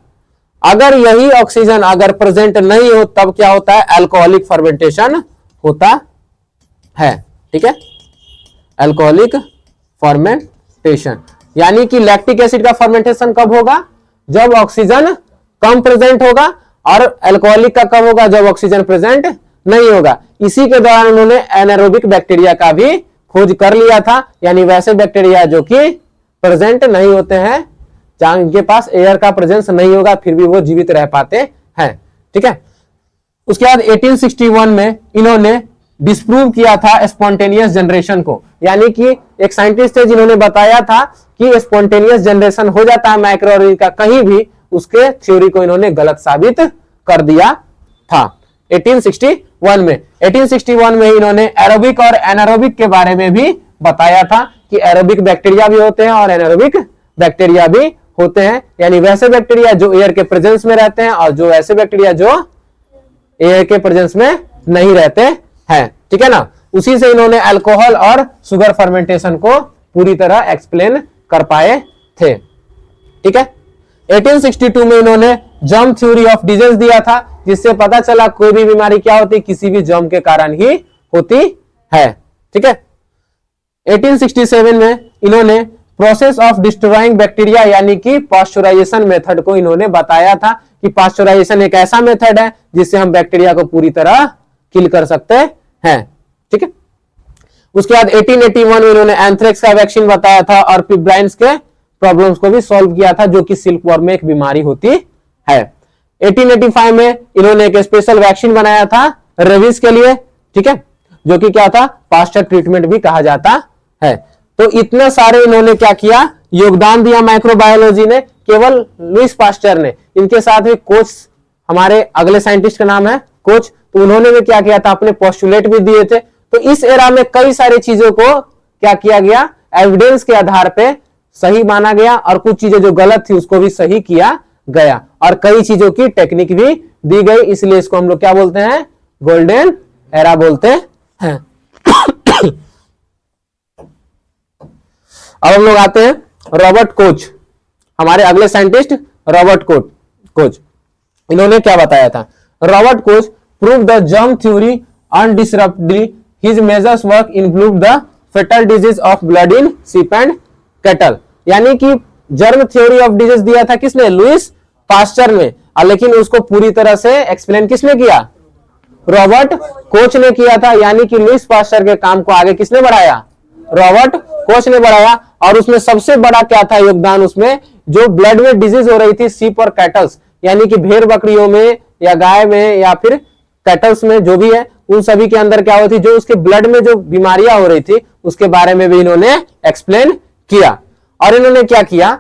Speaker 1: अगर यही ऑक्सीजन अगर प्रेजेंट नहीं हो तब क्या होता है, अल्कोहलिक फर्मेंटेशन होता है। ठीक है, अल्कोहलिक फर्मेंटेशन, यानी कि लैक्टिक एसिड का फर्मेंटेशन कब होगा, जब ऑक्सीजन कम प्रेजेंट होगा, और अल्कोहलिक का कब होगा, जब ऑक्सीजन प्रेजेंट नहीं होगा। इसी के दौरान उन्होंने एनारोबिक बैक्टीरिया का भी खोज कर लिया था, यानी वैसे बैक्टीरिया जो कि प्रेजेंट नहीं होते हैं, जहां इनके पास एयर का प्रेजेंस नहीं होगा फिर भी वो जीवित रह पाते हैं। ठीक है, उसके बाद 1861 में इन्होंने डिस्प्रूव किया था स्पॉन्टेनियस जनरेशन को, यानी कि एक साइंटिस्ट थे जिन्होंने बताया था कि स्पॉन्टेनियस जनरेशन हो जाता है माइक्रो ऑर्गेनिज्म का कहीं भी, उसके थ्योरी को इन्होंने गलत साबित कर दिया था 1861 में। 1861 में इन्होंने एरोबिक और एनारोबिक के बारे में भी बताया था कि एरोबिक बैक्टीरिया भी होते हैं और एनारोबिक बैक्टीरिया भी होते हैं, यानी वैसे बैक्टीरिया जो एयर के प्रेजेंस में रहते हैं और जो ऐसे बैक्टीरिया जो एयर के प्रेजेंस में नहीं रहते हैं। ठीक है ना, उसी से इन्होंने अल्कोहल और शुगर फर्मेंटेशन को पूरी तरह एक्सप्लेन कर पाए थे। ठीक है, 1862 में इन्होंने जर्म थ्योरी ऑफ डिजीज दिया था, जिससे पता चला कोई भी बीमारी क्या होती, किसी भी जर्म के कारण ही होती है। ठीक है, 1867 में इन्होंने प्रोसेस ऑफ डिस्ट्रॉइंग बैक्टीरिया यानी कि पास्चराइजेशन मेथड को इन्होंने बताया था कि पास्चराइजेशन एक ऐसा मेथड है जिससे हम बैक्टीरिया को पूरी तरह किल कर सकते हैं। ठीक है, उसके बाद 1881 में इन्होंने एंथ्रेक्स का वैक्सीन बताया था और पिब्राइन्स के प्रॉब्लम्स को भी सॉल्व किया था, जो कि सिल्क वर्म में एक बीमारी होती है। 1885 में इन्होंने एक स्पेशल वैक्सीन बनाया था रेबीज के लिए। ठीक है, जो कि क्या था, पास्चर ट्रीटमेंट भी कहा जाता है। तो इतने सारे इन्होंने क्या किया, योगदान दिया माइक्रोबायोलॉजी ने, केवल लुईस पास्चर ने। इनके साथ भी कोच, हमारे अगले साइंटिस्ट का नाम है कोच, तो उन्होंने भी क्या किया था, अपने पोस्टुलेट भी दिए थे। तो इस एरा में कई सारी चीजों को क्या किया गया, एविडेंस के आधार पे सही माना गया और कुछ चीजें जो गलत थी उसको भी सही किया गया और कई चीजों की टेक्निक भी दी गई। इसलिए इसको हम लोग क्या बोलते हैं, गोल्डन एरा बोलते हैं। अब हम लोग आते हैं रॉबर्ट कोच, हमारे अगले साइंटिस्ट रॉबर्ट कोच। इन्होंने क्या बताया था, Robert Koch prove the germ theory undisruptedly, his majors work include the fatal disease of blood in sheep and cattle, यानी कि जर्म थ्योरी ऑफ डिजीज दिया था किसने? लुइस पास्चर ने, लेकिन उसको पूरी तरह से एक्सप्लेन किसने किया? रॉबर्ट कोच ने किया था। यानी कि लुइस पास्चर के काम को आगे किसने बढ़ाया? रॉबर्ट कोच ने बढ़ाया। और उसमें सबसे बड़ा क्या था योगदान? उसमें जो ब्लड में डिजीज हो रही थी सीप और कैटल्स, यानी कि भेड़ बकरियों में या गाय में या फिर कैटल्स में जो भी है, उन सभी के अंदर क्या होती, जो उसके ब्लड में जो बीमारियां हो रही थी उसके बारे में भी इन्होंने एक्सप्लेन किया। और इन्होंने क्या किया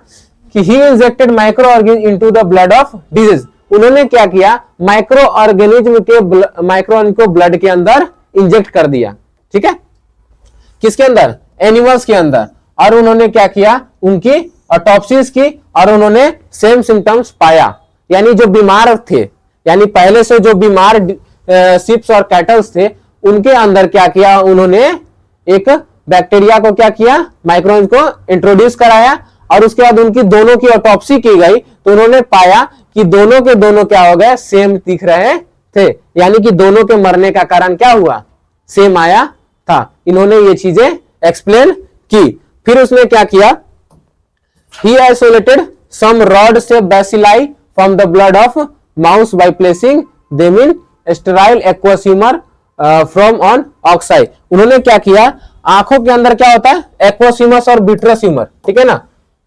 Speaker 1: कि he injected micro organism into the blood of disease. उन्होंने क्या किया? माइक्रो ऑर्गेनिज्म के माइक्रो को ब्लड के अंदर इंजेक्ट कर दिया। ठीक है, किसके अंदर? एनिमल्स के अंदर। और उन्होंने क्या किया? उनकी ऑटोप्सीज की और उन्होंने सेम सिम्टम्स पाया। यानी जो बीमार थे, यानी पहले से जो बीमार शिप्स और कैटल्स थे, उनके अंदर क्या किया? उन्होंने एक बैक्टीरिया को क्या किया? माइक्रोज को इंट्रोड्यूस कराया। और उसके बाद उनकी दोनों की ऑटोप्सी की गई तो उन्होंने पाया कि दोनों के दोनों क्या हो गए? सेम दिख रहे थे। यानी कि दोनों के मरने का कारण क्या हुआ? सेम आया था। इन्होंने ये चीजें एक्सप्लेन की। फिर उसने क्या किया? He isolated some rod-shaped bacilli from the blood of mouse by placing them in sterile aqueous humor from on oxide. उन्होंने क्या किया? आंखों के अंदर क्या होता है? एक्वस ह्यूमर और विट्रस ह्यूमर, ठीक है ना,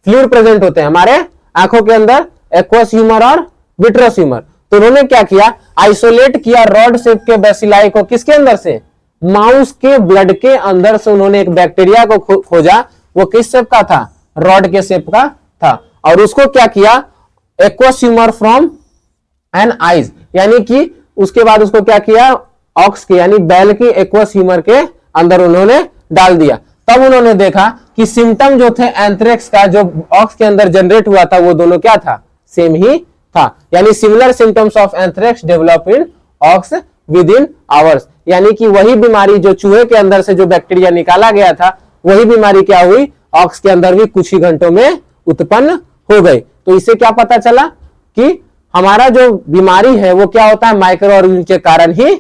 Speaker 1: फ्लूइड प्रेजेंट होते हैं हमारे आंखों के अंदर, एक्वस ह्यूमर और विट्रस ह्यूमर। तो उन्होंने क्या किया? आइसोलेट किया रॉड शेप के बेसिलाई को किसके अंदर से? माउस के ब्लड के अंदर से। उन्होंने एक बैक्टीरिया को खोजा, वो किस शेप का था? रॉड के शेप का था। और उसको क्या किया? Aqueous humour from an eyes, यानी कि उसके बाद उसको क्या किया? ऑक्स के यानी बैल की एक्वस ह्यूमर के अंदर उन्होंने डाल दिया। तब उन्होंने देखा कि सिम्टम जो थे एंथ्रेक्स का जो ऑक्स के अंदर जनरेट हुआ था वो दोनों क्या था? सेम ही था। यानी similar symptoms of anthrax develop in ox within hours. यानी कि वही बीमारी जो चूहे के अंदर से जो बैक्टीरिया निकाला गया था, वही बीमारी क्या हुई? ऑक्स के अंदर भी कुछ ही घंटों में उत्पन्न हो गई। तो इससे क्या पता चला कि हमारा जो बीमारी है वो क्या होता है? माइक्रो ऑर्गेनिज्म के कारण ही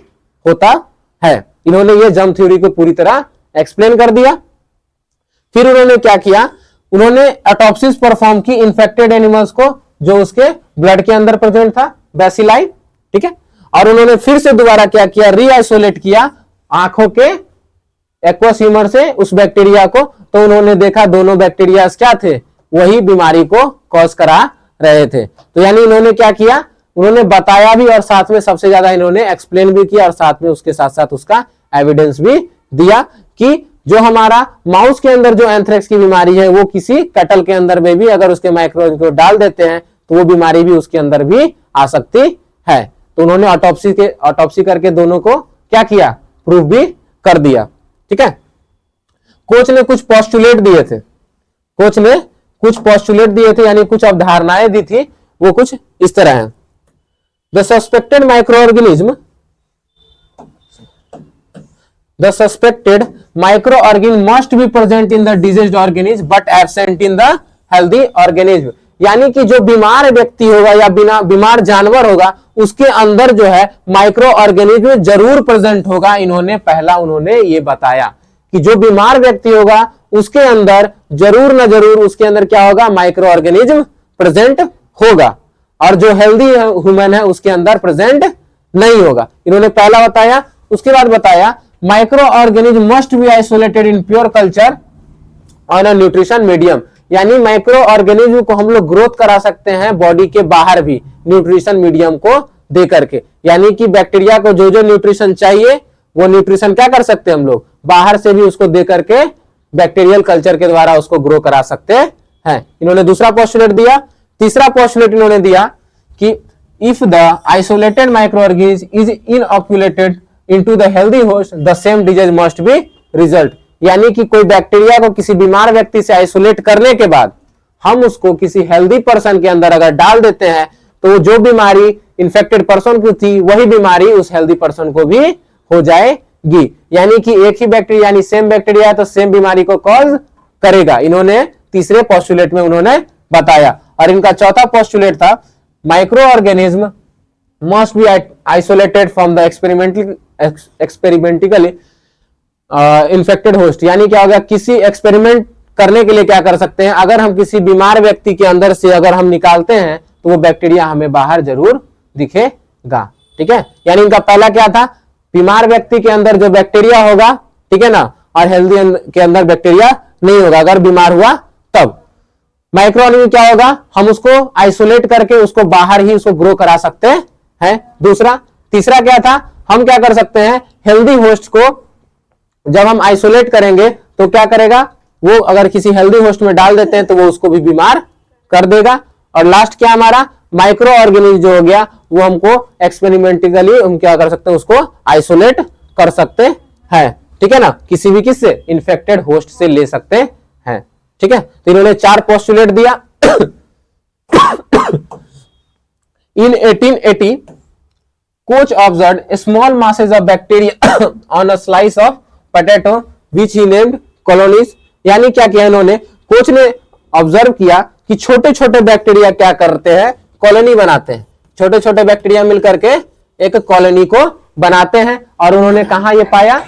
Speaker 1: होता है। इन्होंने ये जर्म थ्योरी को पूरी तरह एक्सप्लेन कर दिया। फिर उन्होंने क्या किया? उन्होंने ऑटोप्सिस परफॉर्म की इन्फेक्टेड एनिमल्स को जो उसके ब्लड के अंदर प्रेजेंट था, बेसिलाई, ठीक है। और उन्होंने फिर से दोबारा क्या किया? रीआइसोलेट किया आंखों के एक्वस ह्यूमर से उस बैक्टीरिया को। तो उन्होंने देखा दोनों बैक्टीरिया क्या थे? वही बीमारी को कॉज करा रहे थे। तो यानी इन्होंने क्या किया? उन्होंने बताया भी और साथ में सबसे ज्यादा इन्होंने एक्सप्लेन भी किया और साथ में उसके साथ साथ उसका एविडेंस भी दिया कि जो हमारा माउस के अंदर जो एंथ्रेक्स की बीमारी है वो किसी कैटल के अंदर में भी अगर उसके माइक्रोब को डाल देते हैं तो वो बीमारी भी उसके अंदर भी आ सकती है। तो उन्होंने ऑटोप्सी करके दोनों को क्या किया? प्रूफ भी कर दिया। ठीक है। कोच ने कुछ पोस्टुलेट दिए थे, यानी कुछ अवधारणाएं दी थी, वो कुछ इस तरह है। The suspected microorganism must be present in the diseased organism but absent in the healthy organism। यानी कि जो बीमार व्यक्ति होगा या बीमार जानवर होगा उसके अंदर जो है माइक्रो ऑर्गेनिज्म जरूर प्रेजेंट होगा। उन्होंने ये बताया कि जो बीमार व्यक्ति होगा उसके अंदर जरूर ना जरूर उसके अंदर क्या होगा? माइक्रो ऑर्गेनिज्म प्रेजेंट होगा। और जो हेल्दी ह्यूमन है उसके अंदर प्रेजेंट नहीं होगा। इन्होंने पहला बताया। उसके बाद बताया micro organism must be isolated in pure culture on a nutrition medium. यानी माइक्रो ऑर्गेनिज्म को हम लोग ग्रोथ करा सकते हैं बॉडी के बाहर भी न्यूट्रिशन मीडियम को दे करके। यानी कि बैक्टीरिया को जो जो न्यूट्रिशन चाहिए वो न्यूट्रिशन क्या कर सकते हैं हम लोग? बाहर से भी उसको दे करके बैक्टीरियल कल्चर के द्वारा उसको ग्रो करा सकते हैं। इन्होंने दूसरा पोस्टुलेट दिया। तीसरा पोस्टुलेट इन्होंने दिया कि if the isolated microorganism is inoculated into the healthy host the same disease must be result. यानी कि कोई बैक्टीरिया को किसी बीमार व्यक्ति से आइसोलेट करने के बाद हम उसको किसी हेल्दी पर्सन के अंदर अगर डाल देते हैं तो जो बीमारी इन्फेक्टेड पर्सन की थी वही बीमारी उस हेल्दी पर्सन को भी हो जाएगी। यानी कि एक ही बैक्टीरिया यानी सेम बैक्टीरिया है तो सेम बीमारी को कॉज करेगा। इन्होंने तीसरे पोस्टुलेट में उन्होंने बताया। और इनका चौथा पोस्टुलेट था microorganism must be isolated from the experimentally infected host. यानी क्या होगा? किसी एक्सपेरिमेंट करने के लिए क्या कर सकते हैं, अगर हम किसी बीमार व्यक्ति के अंदर से अगर हम निकालते हैं तो वो बैक्टीरिया हमें बाहर जरूर दिखेगा। ठीक है, यानी इनका पहला क्या था, बीमार व्यक्ति के अंदर जो बैक्टीरिया होगा, ठीक है ना, और हेल्दी के अंदर बैक्टीरिया नहीं होगा अगर बीमार हुआ तब। माइक्रो ऑर्गेनिज्म क्या होगा, हम उसको आइसोलेट करके उसको बाहर ही उसको ग्रो करा सकते हैं। दूसरा, तीसरा क्या था, हम क्या कर सकते हैं, हेल्दी होस्ट को जब हम आइसोलेट करेंगे तो क्या करेगा वो, अगर किसी हेल्दी होस्ट में डाल देते हैं तो वो उसको भी बीमार कर देगा। और लास्ट क्या हमारा, माइक्रो ऑर्गेनिज्म जो हो गया वो हमको एक्सपेरिमेंटली हम क्या कर सकते हैं, उसको आइसोलेट कर सकते हैं। ठीक है ना, किसी भी किससे, इन्फेक्टेड होस्ट से ले सकते हैं। ठीक है, तो इन्होंने 4 पोस्टुलेट दिया। इन 1880 coach observed small masses of bacteria on a slice of potato which he named colonies. यानी क्या किया इन्होंने, कोच ने ऑब्जर्व किया कि छोटे छोटे बैक्टीरिया क्या करते हैं, कॉलोनी बनाते हैं। छोटे छोटे बैक्टीरिया मिलकर के एक कॉलोनी को बनाते हैं। और उन्होंने कहा ये पाया,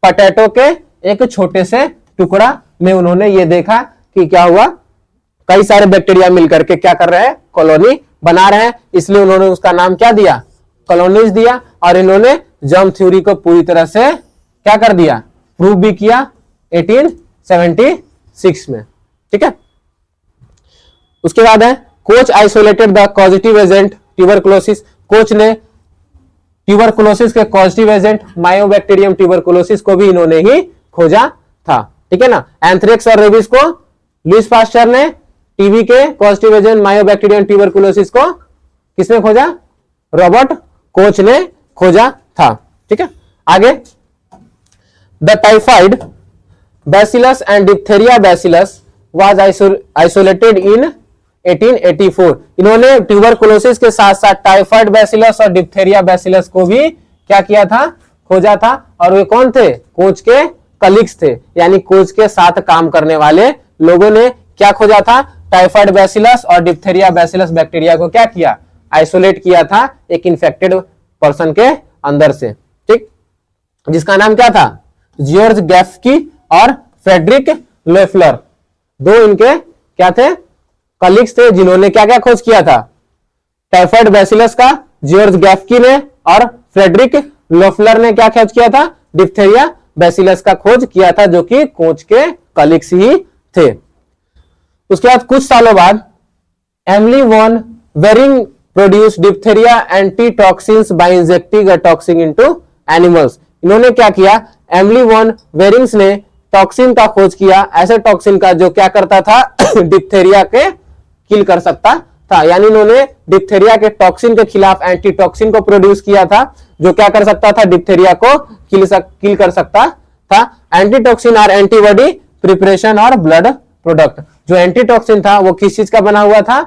Speaker 1: पोटैटो के एक छोटे से टुकड़ा में उन्होंने ये देखा कि क्या हुआ, कई सारे बैक्टीरिया मिलकर के क्या कर रहे हैं, कॉलोनी बना रहे हैं। इसलिए उन्होंने उसका नाम क्या दिया, कॉलोनीज दिया। और इन्होंने जर्म थ्योरी को पूरी तरह से क्या कर दिया, प्रूव भी किया 1876 में। ठीक है, उसके बाद है coach isolated the causative agent tuberculosis. Coach ने ट्यूबरकुलोसिस के पॉजिटिव एजेंट मायोबैक्टीरियम ट्यूबरकुलोसिस को भी इन्होंने ही खोजा था। ठीक है ना, एंथ्रेक्स और रेबीज को लुईस पास्चर ने, टीबी के पॉजिटिव एजेंट मायोबैक्टीरियम ट्यूबरकुलोसिस को किसने खोजा, रॉबर्ट कोच ने खोजा था। ठीक है, आगे the typhoid bacillus and diphtheria bacillus was isolated in 1884। इन्होंने ट्यूबरकुलोसिस के साथ साथ टाइफाइड बैसिलस और डिप्थेरिया बैसिलस को भी क्या किया था, खोजा था। और वे कौन थे, कोच के कलीग्स थे, यानी कोच के साथ काम करने वाले लोगों ने क्या खोजा था, टाइफाइड बैसिलस और डिप्थेरिया बैसिलस बैक्टीरिया को क्या किया, आइसोलेट किया था एक इन्फेक्टेड पर्सन के अंदर से। ठीक, जिसका नाम क्या था, जॉर्ज गैफ्की और फ्रेडरिक लोफलर। दो इनके क्या थे, कलीग्स थे, जिन्होंने क्या क्या खोज किया था, टाइफाइड बैसिलस का जॉर्ज गैफ्की ने और फ्रेडरिक लोफलर ने क्या खोज किया था, डिप्थेरिया बैसिलस का खोज किया था, जो कि कोच के कलीग्स ही थे। उसके बाद कुछ सालों बाद Emil von Behring produce diphtheria antitoxins by injecting a toxin into animals. इन्होंने क्या किया, एमिली वॉन वेरिंग्स ने टॉक्सिन का खोज किया, ऐसे टॉक्सिन का जो क्या करता था डिप्थेरिया के किल कर सकता था। यानी इन्होंने डिप्थेरिया के टॉक्सिन के खिलाफ एंटी टॉक्सिन को प्रोड्यूस किया था, जो क्या कर सकता था, डिप्थेरिया को किल कर सकता था। एंटी टॉक्सिन और एंटीबॉडी प्रिपरेशन और ब्लड प्रोडक्ट। जो एंटी टॉक्सिन था वो किस चीज का बना हुआ था,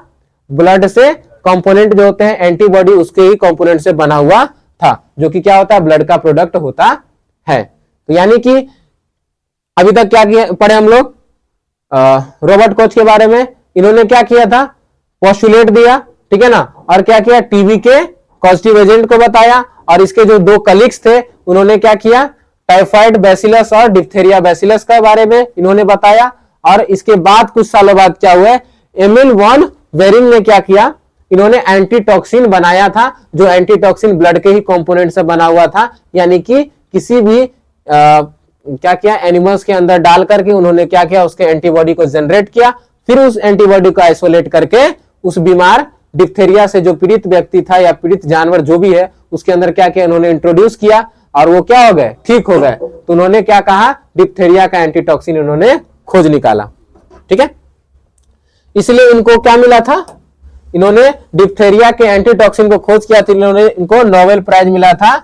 Speaker 1: ब्लड से कंपोनेंट जो होते हैं एंटीबॉडी उसके ही कंपोनेंट से बना हुआ था, जो कि क्या होता है, ब्लड का प्रोडक्ट होता है। तो यानी कि अभी तक क्या पढ़े हम लोग, रॉबर्ट कोच के बारे में। इन्होंने क्या किया था, पोस्टुलेट दिया, ठीक है ना, और क्या किया, टीबी के पॉजिटिव एजेंट को बताया। और इसके जो दो कलीग्स थे उन्होंने क्या किया, टाइफाइड बैसिलस और डिप्थेरिया बैसिलस के बारे में इन्होंने बताया। और इसके बाद कुछ सालों बाद क्या हुआ, एमिल वॉन वेरिंग ने क्या किया, इन्होंने एंटीटॉक्सिन बनाया था, जो एंटीटॉक्सिन ब्लड के ही कंपोनेंट से बना हुआ था। यानी कि किसी भी क्या किया, एनिमल्स के अंदर डाल करके उन्होंने क्या किया, उसके एंटीबॉडी को जनरेट किया। फिर उस एंटीबॉडी को आइसोलेट करके उस बीमार डिप्थेरिया से जो पीड़ित व्यक्ति था या पीड़ित जानवर जो भी है उसके अंदर क्या किया, इन्होंने इंट्रोड्यूस किया और वो क्या हो गए, ठीक हो गए। तो उन्होंने क्या कहा, डिप्थेरिया का एंटीटॉक्सिन इन्होंने खोज निकाला। ठीक है, इसलिए इनको क्या मिला था, इन्होंने डिप्थेरिया के एंटीटॉक्सिन को खोज किया, तो इनको नोबेल प्राइज मिला था।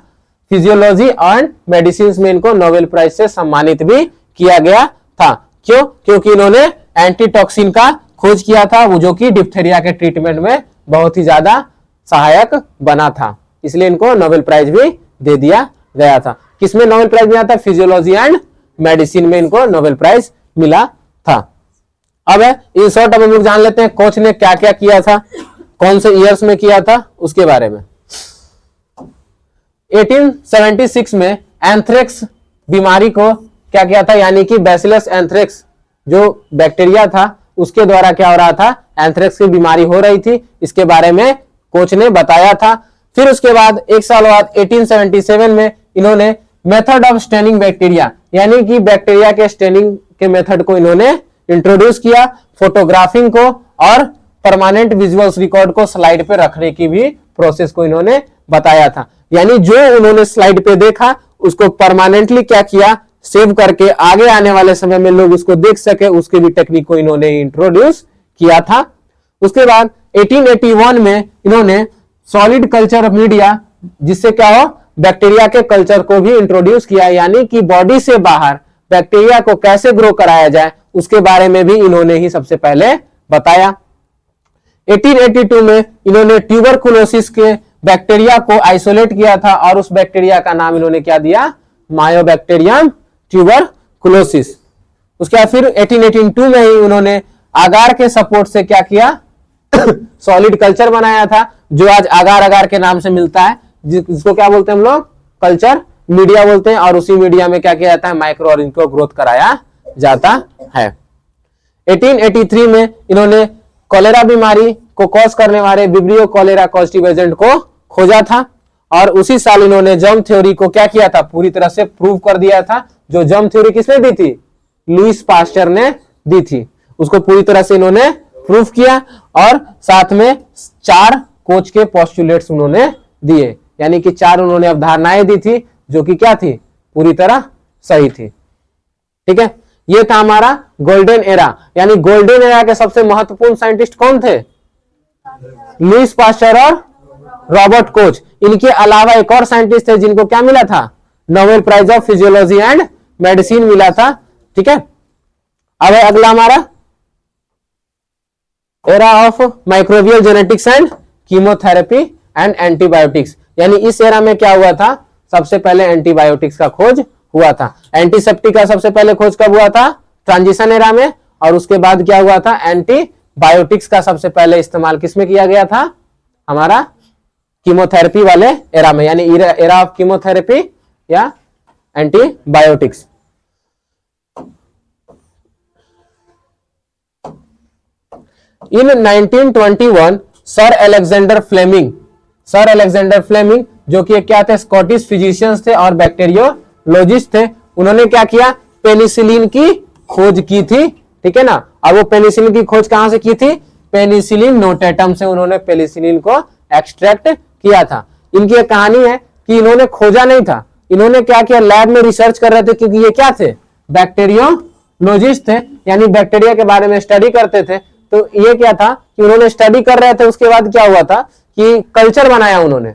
Speaker 1: फिजियोलॉजी एंड मेडिसिन में इनको नोबेल प्राइज से सम्मानित भी किया गया था। क्यों, क्योंकि इन्होंने एंटीटॉक्सिन का खोज किया था, वो जो कि डिप्थेरिया के ट्रीटमेंट में बहुत ही ज्यादा सहायक बना था, इसलिए इनको नोबेल प्राइज भी दे दिया गया था। किसमें नोबेल प्राइज मिला था, फिजियोलॉजी एंड मेडिसिन में इनको नोबेल प्राइज मिला था। अब है इन शॉर्ट हम लोग जान लेते हैं कोच ने क्या क्या किया था, कौन से ईयर्स में किया था उसके बारे में। 1876 में एंथ्रेक्स बीमारी को क्या किया था, यानी कि बैसिलस एंथ्रेक्स जो बैक्टीरिया था उसके द्वारा क्या हो रहा था, एंथ्रेक्स की बीमारी हो रही थी, इसके बारे में कोच ने बताया था। फिर उसके बाद एक साल बाद 1877 में इन्होंने मेथड ऑफ स्टेनिंग बैक्टीरिया यानी कि बैक्टीरिया के स्टेनिंग के मेथड को इन्होंने इंट्रोड्यूस किया, फोटोग्राफिंग को और परमानेंट विजुअल्स रिकॉर्ड को स्लाइड पे रखने की भी प्रोसेस को इन्होंने बताया था। यानी जो उन्होंने स्लाइड पे देखा उसको परमानेंटली क्या किया, सेव करके आगे आने वाले समय में लोग उसको देख सके, उसके भी टेक्निक को इन्होंने इंट्रोड्यूस किया था। उसके बाद 1881 में इन्होंने सॉलिड कल्चर मीडिया, जिससे क्या हो, बैक्टीरिया के कल्चर को भी इंट्रोड्यूस किया, यानी कि बॉडी से बाहर बैक्टीरिया को कैसे ग्रो कराया जाए उसके बारे में भी इन्होंने ही सबसे पहले बताया। 1882 में इन्होंने ट्यूबरकुलोसिस के बैक्टीरिया को आइसोलेट किया था और उस बैक्टीरिया का नाम इन्होंने क्या दिया, मायोबैक्टीरियम ट्यूबरकुलोसिस। उसके बाद फिर 1882 में ही उन्होंने आगार के सपोर्ट से क्या किया, सॉलिड कल्चर बनाया था, जो आज आगार आगार के नाम से मिलता है, जिसको क्या बोलते हैं हम लोग, कल्चर मीडिया बोलते हैं। और उसी मीडिया में क्या किया जाता है, माइक्रो ऑर्गेनिज्म को ग्रोथ कराया जाता है। 1883 में इन्होंने कॉलेरा बीमारी को कॉज करने वाले विब्रियो कॉलेरा कॉजेटिव एजेंट को खोजा था और उसी साल इन्होंने जर्म थ्योरी को क्या किया था, पूरी तरह से प्रूव कर दिया था। जो जर्म थ्योरी किसने दी थी, लुईस पास्चर ने दी थी, उसको पूरी तरह से इन्होंने प्रूफ किया और साथ में 4 कोच के पोस्टुलेट्स उन्होंने दिए, यानी कि 4 उन्होंने अवधारणाएं दी थी जो कि क्या थी, पूरी तरह सही थी। ठीक है, ये था हमारा गोल्डन एरा। यानी गोल्डन एरा के सबसे महत्वपूर्ण साइंटिस्ट कौन थे, लुईस पास्चर और रॉबर्ट कोच। इनके अलावा एक और साइंटिस्ट थे जिनको क्या मिला था, Nobel prize of physiology and medicine मिला था। ठीक है, अब अगला हमारा era of microbial genetics and chemotherapy and antibiotics. यानी इस एरा में क्या हुआ था, सबसे पहले एंटीबायोटिक्स का खोज हुआ था। एंटीसेप्टिक का सबसे पहले खोज कब हुआ था, ट्रांजिशन एरा में। और उसके बाद क्या हुआ था, एंटीबायोटिक्स का सबसे पहले इस्तेमाल किसमें किया गया था, हमारा कीमोथेरेपी वाले एरा में, यानी एरा ऑफ कीमोथेरेपी या एंटीबायोटिक्स। इन 1921 सर अलेक्जेंडर फ्लेमिंग जो कि क्या थे, स्कॉटिश फिजिशियंस थे और बैक्टीरियोलॉजिस्ट थे, उन्होंने क्या किया, पेनिसिलिन की खोज की थी। ठीक है ना, और वो पेनिसिलिन की खोज कहां से की थी, पेनिसिलिन नोटेटम से उन्होंने पेनिसिलिन को एक्सट्रैक्ट किया था। इनकी एक कहानी है कि इन्होंने खोजा नहीं था, इन्होंने क्या किया, लैब में रिसर्च कर रहे थे, क्योंकि ये क्या थे, बैक्टीरियोलॉजिस्ट थे, यानी बैक्टीरिया के बारे में स्टडी करते थे। तो ये क्या था कि उन्होंने स्टडी कर रहे थे, उसके बाद क्या हुआ था कि कल्चर बनाया उन्होंने।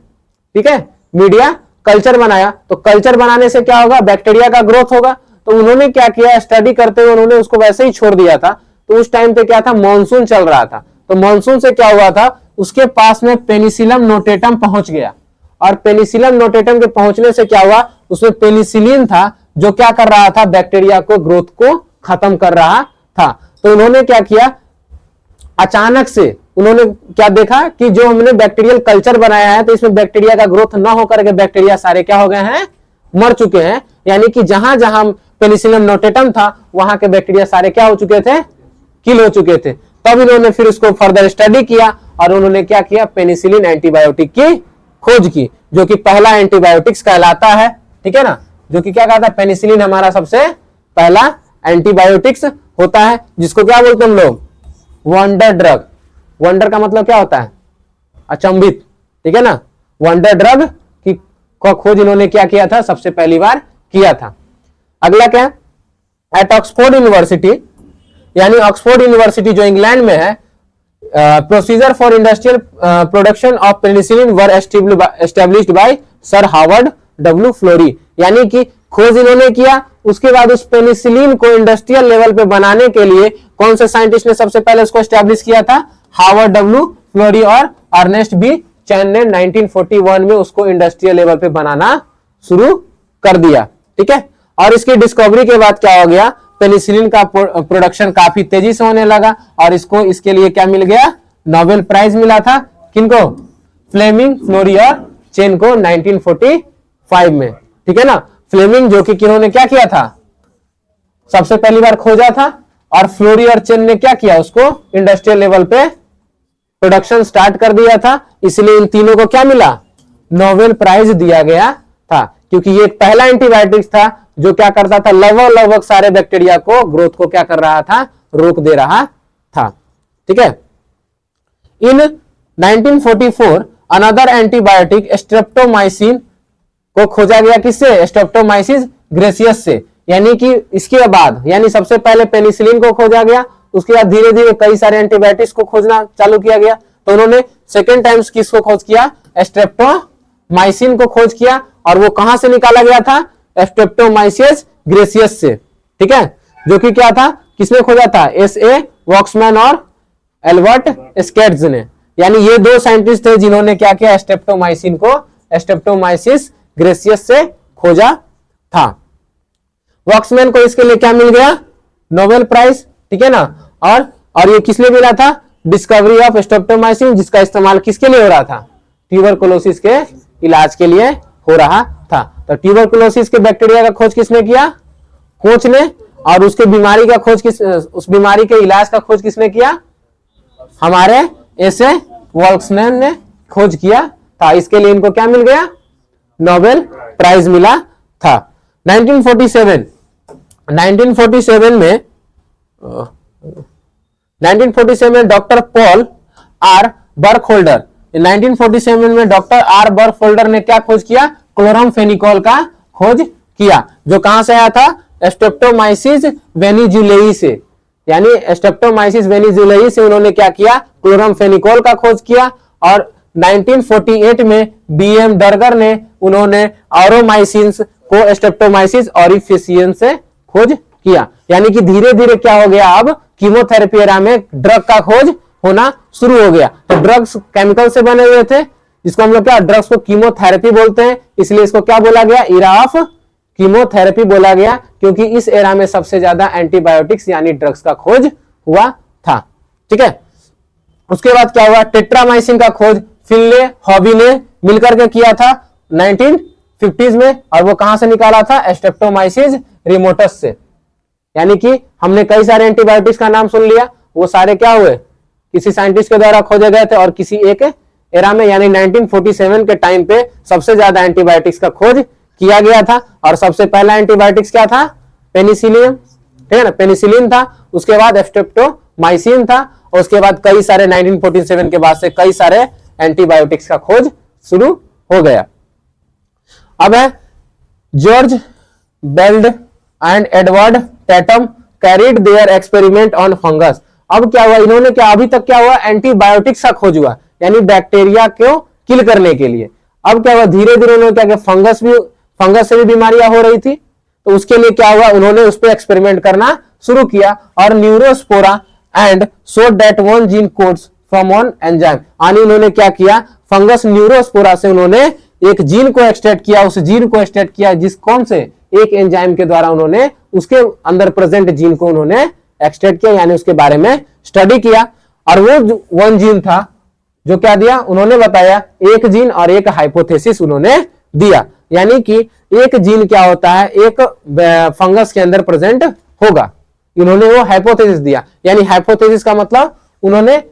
Speaker 1: ठीक है, मीडिया कल्चर बनाया, तो कल्चर बनाने से क्या होगा, बैक्टीरिया का ग्रोथ होगा। तो उन्होंने क्या किया, स्टडी करते हुए उन्होंने उसको वैसे ही छोड़ दिया था। तो उस टाइम पे क्या था, मॉनसून चल रहा था, तो मॉनसून से क्या हुआ था, उसके पास में पेनिसिलम नोटेटम पहुंच गया, और पेनिसिलम नोटेटम के पहुंचने से क्या हुआ, उसमें पेनिसिलिन था जो क्या कर रहा था, बैक्टीरिया को ग्रोथ को खत्म कर रहा था। तो उन्होंने क्या किया, अचानक से उन्होंने क्या देखा कि जो हमने बैक्टीरियल कल्चर बनाया है, तो इसमें बैक्टीरिया का ग्रोथ ना होकर के बैक्टीरिया सारे क्या हो गए हैं, मर चुके हैं। यानी कि जहां जहां पेनिसिलियम नोटेटम था वहां के बैक्टीरिया सारे क्या हो चुके थे, किल हो चुके थे। तब इन्होंने फिर उसको फर्दर स्टडी किया और उन्होंने क्या किया, पेनिसिलिन एंटीबायोटिक की खोज की, जो कि पहला एंटीबायोटिक्स कहलाता है। ठीक है ना, जो कि क्या कहता है, पेनिसिलिन हमारा सबसे पहला एंटीबायोटिक्स होता है, जिसको क्या बोलते हैं हम लोग, वंडर ड्रग। वंडर का मतलब क्या होता है, अचंभित। ठीक है ना, वंडर ड्रग की खोज इन्होंने क्या किया था, सबसे पहली बार किया था। अगला क्या, एट ऑक्सफोर्ड यूनिवर्सिटी, यानी ऑक्सफोर्ड यूनिवर्सिटी जो इंग्लैंड में है, procedure for industrial production of penicillin were established by sir Howard W Florey. यानी कि खोज इन्होंने किया, उसके बाद उस पेनिसिलिन को इंडस्ट्रियल लेवल पे बनाने के लिए कौन से साइंटिस्ट ने सबसे पहले उसको एस्टेब्लिश किया था, हार्वर्ड डब्ल्यू फ्लोरी और अर्नेस्ट बी चैन ने 1941 में उसको इंडस्ट्रियल लेवल पे बनाना शुरू कर दिया। ठीक है, और इसकी डिस्कवरी के बाद क्या हो गया, पेनिसिलिन का प्रोडक्शन काफी तेजी से होने लगा और इसको इसके लिए क्या मिल गया, नोबेल प्राइज मिला था। किनको, फ्लेमिंग, फ्लोरी और चेन को 1945 में। ठीक है ना, फ्लेमिंग जो कि किन्होंने क्या किया था, सबसे पहली बार खोजा था, और फ्लोरियर चेन ने क्या किया, उसको इंडस्ट्रियल लेवल पे प्रोडक्शन स्टार्ट कर दिया था। इसलिए इन तीनों को क्या मिला, नोबेल प्राइज दिया गया था, क्योंकि ये एक पहला एंटीबायोटिक था जो क्या करता था, लगभग सारे बैक्टीरिया को ग्रोथ को क्या कर रहा था, रोक दे रहा था। ठीक है। इन 1944 अनदर एंटीबायोटिक स्ट्रेप्टोमाइसिन को खोजा गया, किससे, स्ट्रेप्टोमाइसिस ग्रेसियस से। यानी कि इसके बाद, यानी सबसे पहले पेनिसिलिन को खोजा गया, उसके बाद धीरे धीरे कई सारे एंटीबायोटिक्स को खोजना चालू किया गया। तो उन्होंने सेकेंड टाइम किसको खोज किया, स्ट्रेप्टोमाइसिन को खोज किया, और वो कहां से निकाला गया था, स्ट्रेप्टोमाइसिस ग्रेसियस से। ठीक है, जो कि क्या था, किसने खोजा था, एस.ए. वॉक्समैन और एल्बर्ट स्केट्स ने। यानी ये दो साइंटिस्ट थे जिन्होंने क्या किया, स्ट्रेप्टोमाइसिन को स्ट्रेप्टोमाइसिस ग्रेसियस से खोजा था। वॉक्समैन को इसके लिए क्या मिल गया, नोबेल प्राइज। ठीक है ना। और ये किस लिए मिला था, डिस्कवरी ऑफ स्ट्रेप्टोमाइसिन, जिसका इस्तेमाल किसके लिए हो रहा था, ट्यूबरकुलोसिस के इलाज के लिए हो रहा था। तो ट्यूबरकुलोसिस के बैक्टीरिया का खोज किसने किया, कोच ने, और उसके बीमारी का खोज उस बीमारी के इलाज का खोज किसने किया, हमारे एस.ए. वॉक्समैन ने खोज किया था। इसके लिए इनको क्या मिल गया, नोबेल प्राइज मिला था। 1947 में डॉक्टर पॉल आर बर्कहोल्डर, 1947 में डॉक्टर आर बर्कहोल्डर ने क्या खोज किया, क्लोरामफेनिकोल का खोज किया, जो कहां से आया था, स्ट्रेप्टोमाइसिस वेनिजुलेई से। यानी स्ट्रेप्टोमाइसिस वेनिजुलेई से उन्होंने क्या किया, क्लोरामफेनिकोल का खोज किया। और 1948 में बी.एम. डर्गर ने उन्होंने ऑरोमाइसिन्स को स्ट्रेप्टोमाइसिस ऑरिफिशियन से खोज किया। यानी कि धीरे धीरे क्या हो गया, अब कीमोथेरेपी एरा में ड्रग का खोज होना शुरू हो गया। तो ड्रग्स केमिकल से बने हुए थे, जिसको हम लोग क्या, ड्रग्स को कीमोथेरेपी बोलते हैं, इसलिए इसको क्या बोला गया, एरा ऑफ कीमोथेरेपी बोला गया, क्योंकि इस एरा में सबसे ज्यादा एंटीबायोटिक्स यानी ड्रग्स का खोज हुआ था। ठीक है। उसके बाद क्या हुआ, टेट्रामाइसिन का खोज फिनले हॉबी ने मिलकर के किया था 1950s में, और वो कहां से निकाला था, स्ट्रेप्टोमाइसिस रिमोटस से। यानी कि हमने कई सारे एंटीबायोटिक्स का नाम सुन लिया, वो सारे क्या हुए, किसी साइंटिस्ट के द्वारा खोजे गए थे, और किसी एक एरा में यानी 1947 के टाइम पे सबसे ज्यादा एंटीबायोटिक्स का खोज किया गया था। और सबसे पहला एंटीबायोटिक्स क्या था, पेनिसिलिन। ठीक है ना, पेनिसिलिन था, उसके बाद स्ट्रेप्टोमाइसिन था, और उसके बाद कई सारे 1947 के बाद से कई सारे एंटीबायोटिक्स का खोज शुरू हो गया। अब है जॉर्ज बेल्ड and Edward Tatum carried their experiment on fungus. अब क्या हुआ, इन्होंने क्या, अभी तक क्या हुआ, एंटीबायोटिक्स का खोज हुआ, यानी बैक्टीरिया को किल करने के लिए। अब क्या हुआ, धीरे धीरे उन्होंने क्या किया, फंगस से भी बीमारियां हो रही थी, तो उसके लिए क्या हुआ, उन्होंने उस पर एक्सपेरिमेंट करना शुरू किया। और Neurospora and showed that one gene codes from one enzyme. यानी उन्होंने क्या किया, फंगस न्यूरोस्पोरा से उन्होंने एक जीन को एक्सट्रैक्ट किया, उस जीन को एक्सट्रैक्ट किया जिस कौन से, एक एंजाइम के द्वारा उन्होंने उसके अंदर प्रेजेंट जीन को उन्होंने एक्सट्रैक्ट किया, यानी उसके बारे में स्टडी किया। और वो वन जीन था जो क्या दिया, उन्होंने बताया एक जीन और एक हाइपोथेसिस उन्होंने दिया। यानी कि एक जीन क्या होता है, एक फंगस के अंदर प्रेजेंट होगा, इन्होंने वो हाइपोथेसिस दिया। यानी हाइपोथेसिस का मतलब उन्होंने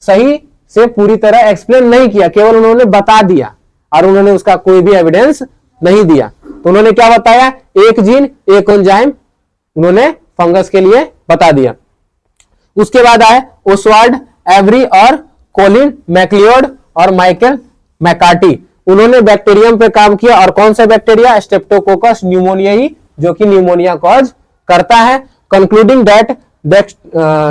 Speaker 1: सही से पूरी तरह एक्सप्लेन नहीं किया, केवल उन्होंने बता दिया, और उन्होंने उसका कोई भी एविडेंस नहीं दिया। तो उन्होंने क्या बताया, एक जीन एक एंजाइम उन्होंने फंगस के लिए बता दिया। उसके बाद आए ओस्वाल्ड एवरी और कोलिन मैक्लियोड और माइकल मैकार्टी। उन्होंने बैक्टीरियम पे काम किया, और कौन सा बैक्टीरिया, स्ट्रेप्टोकोकस न्यूमोनियाई, जो कि न्यूमोनिया कॉज करता है। Concluding that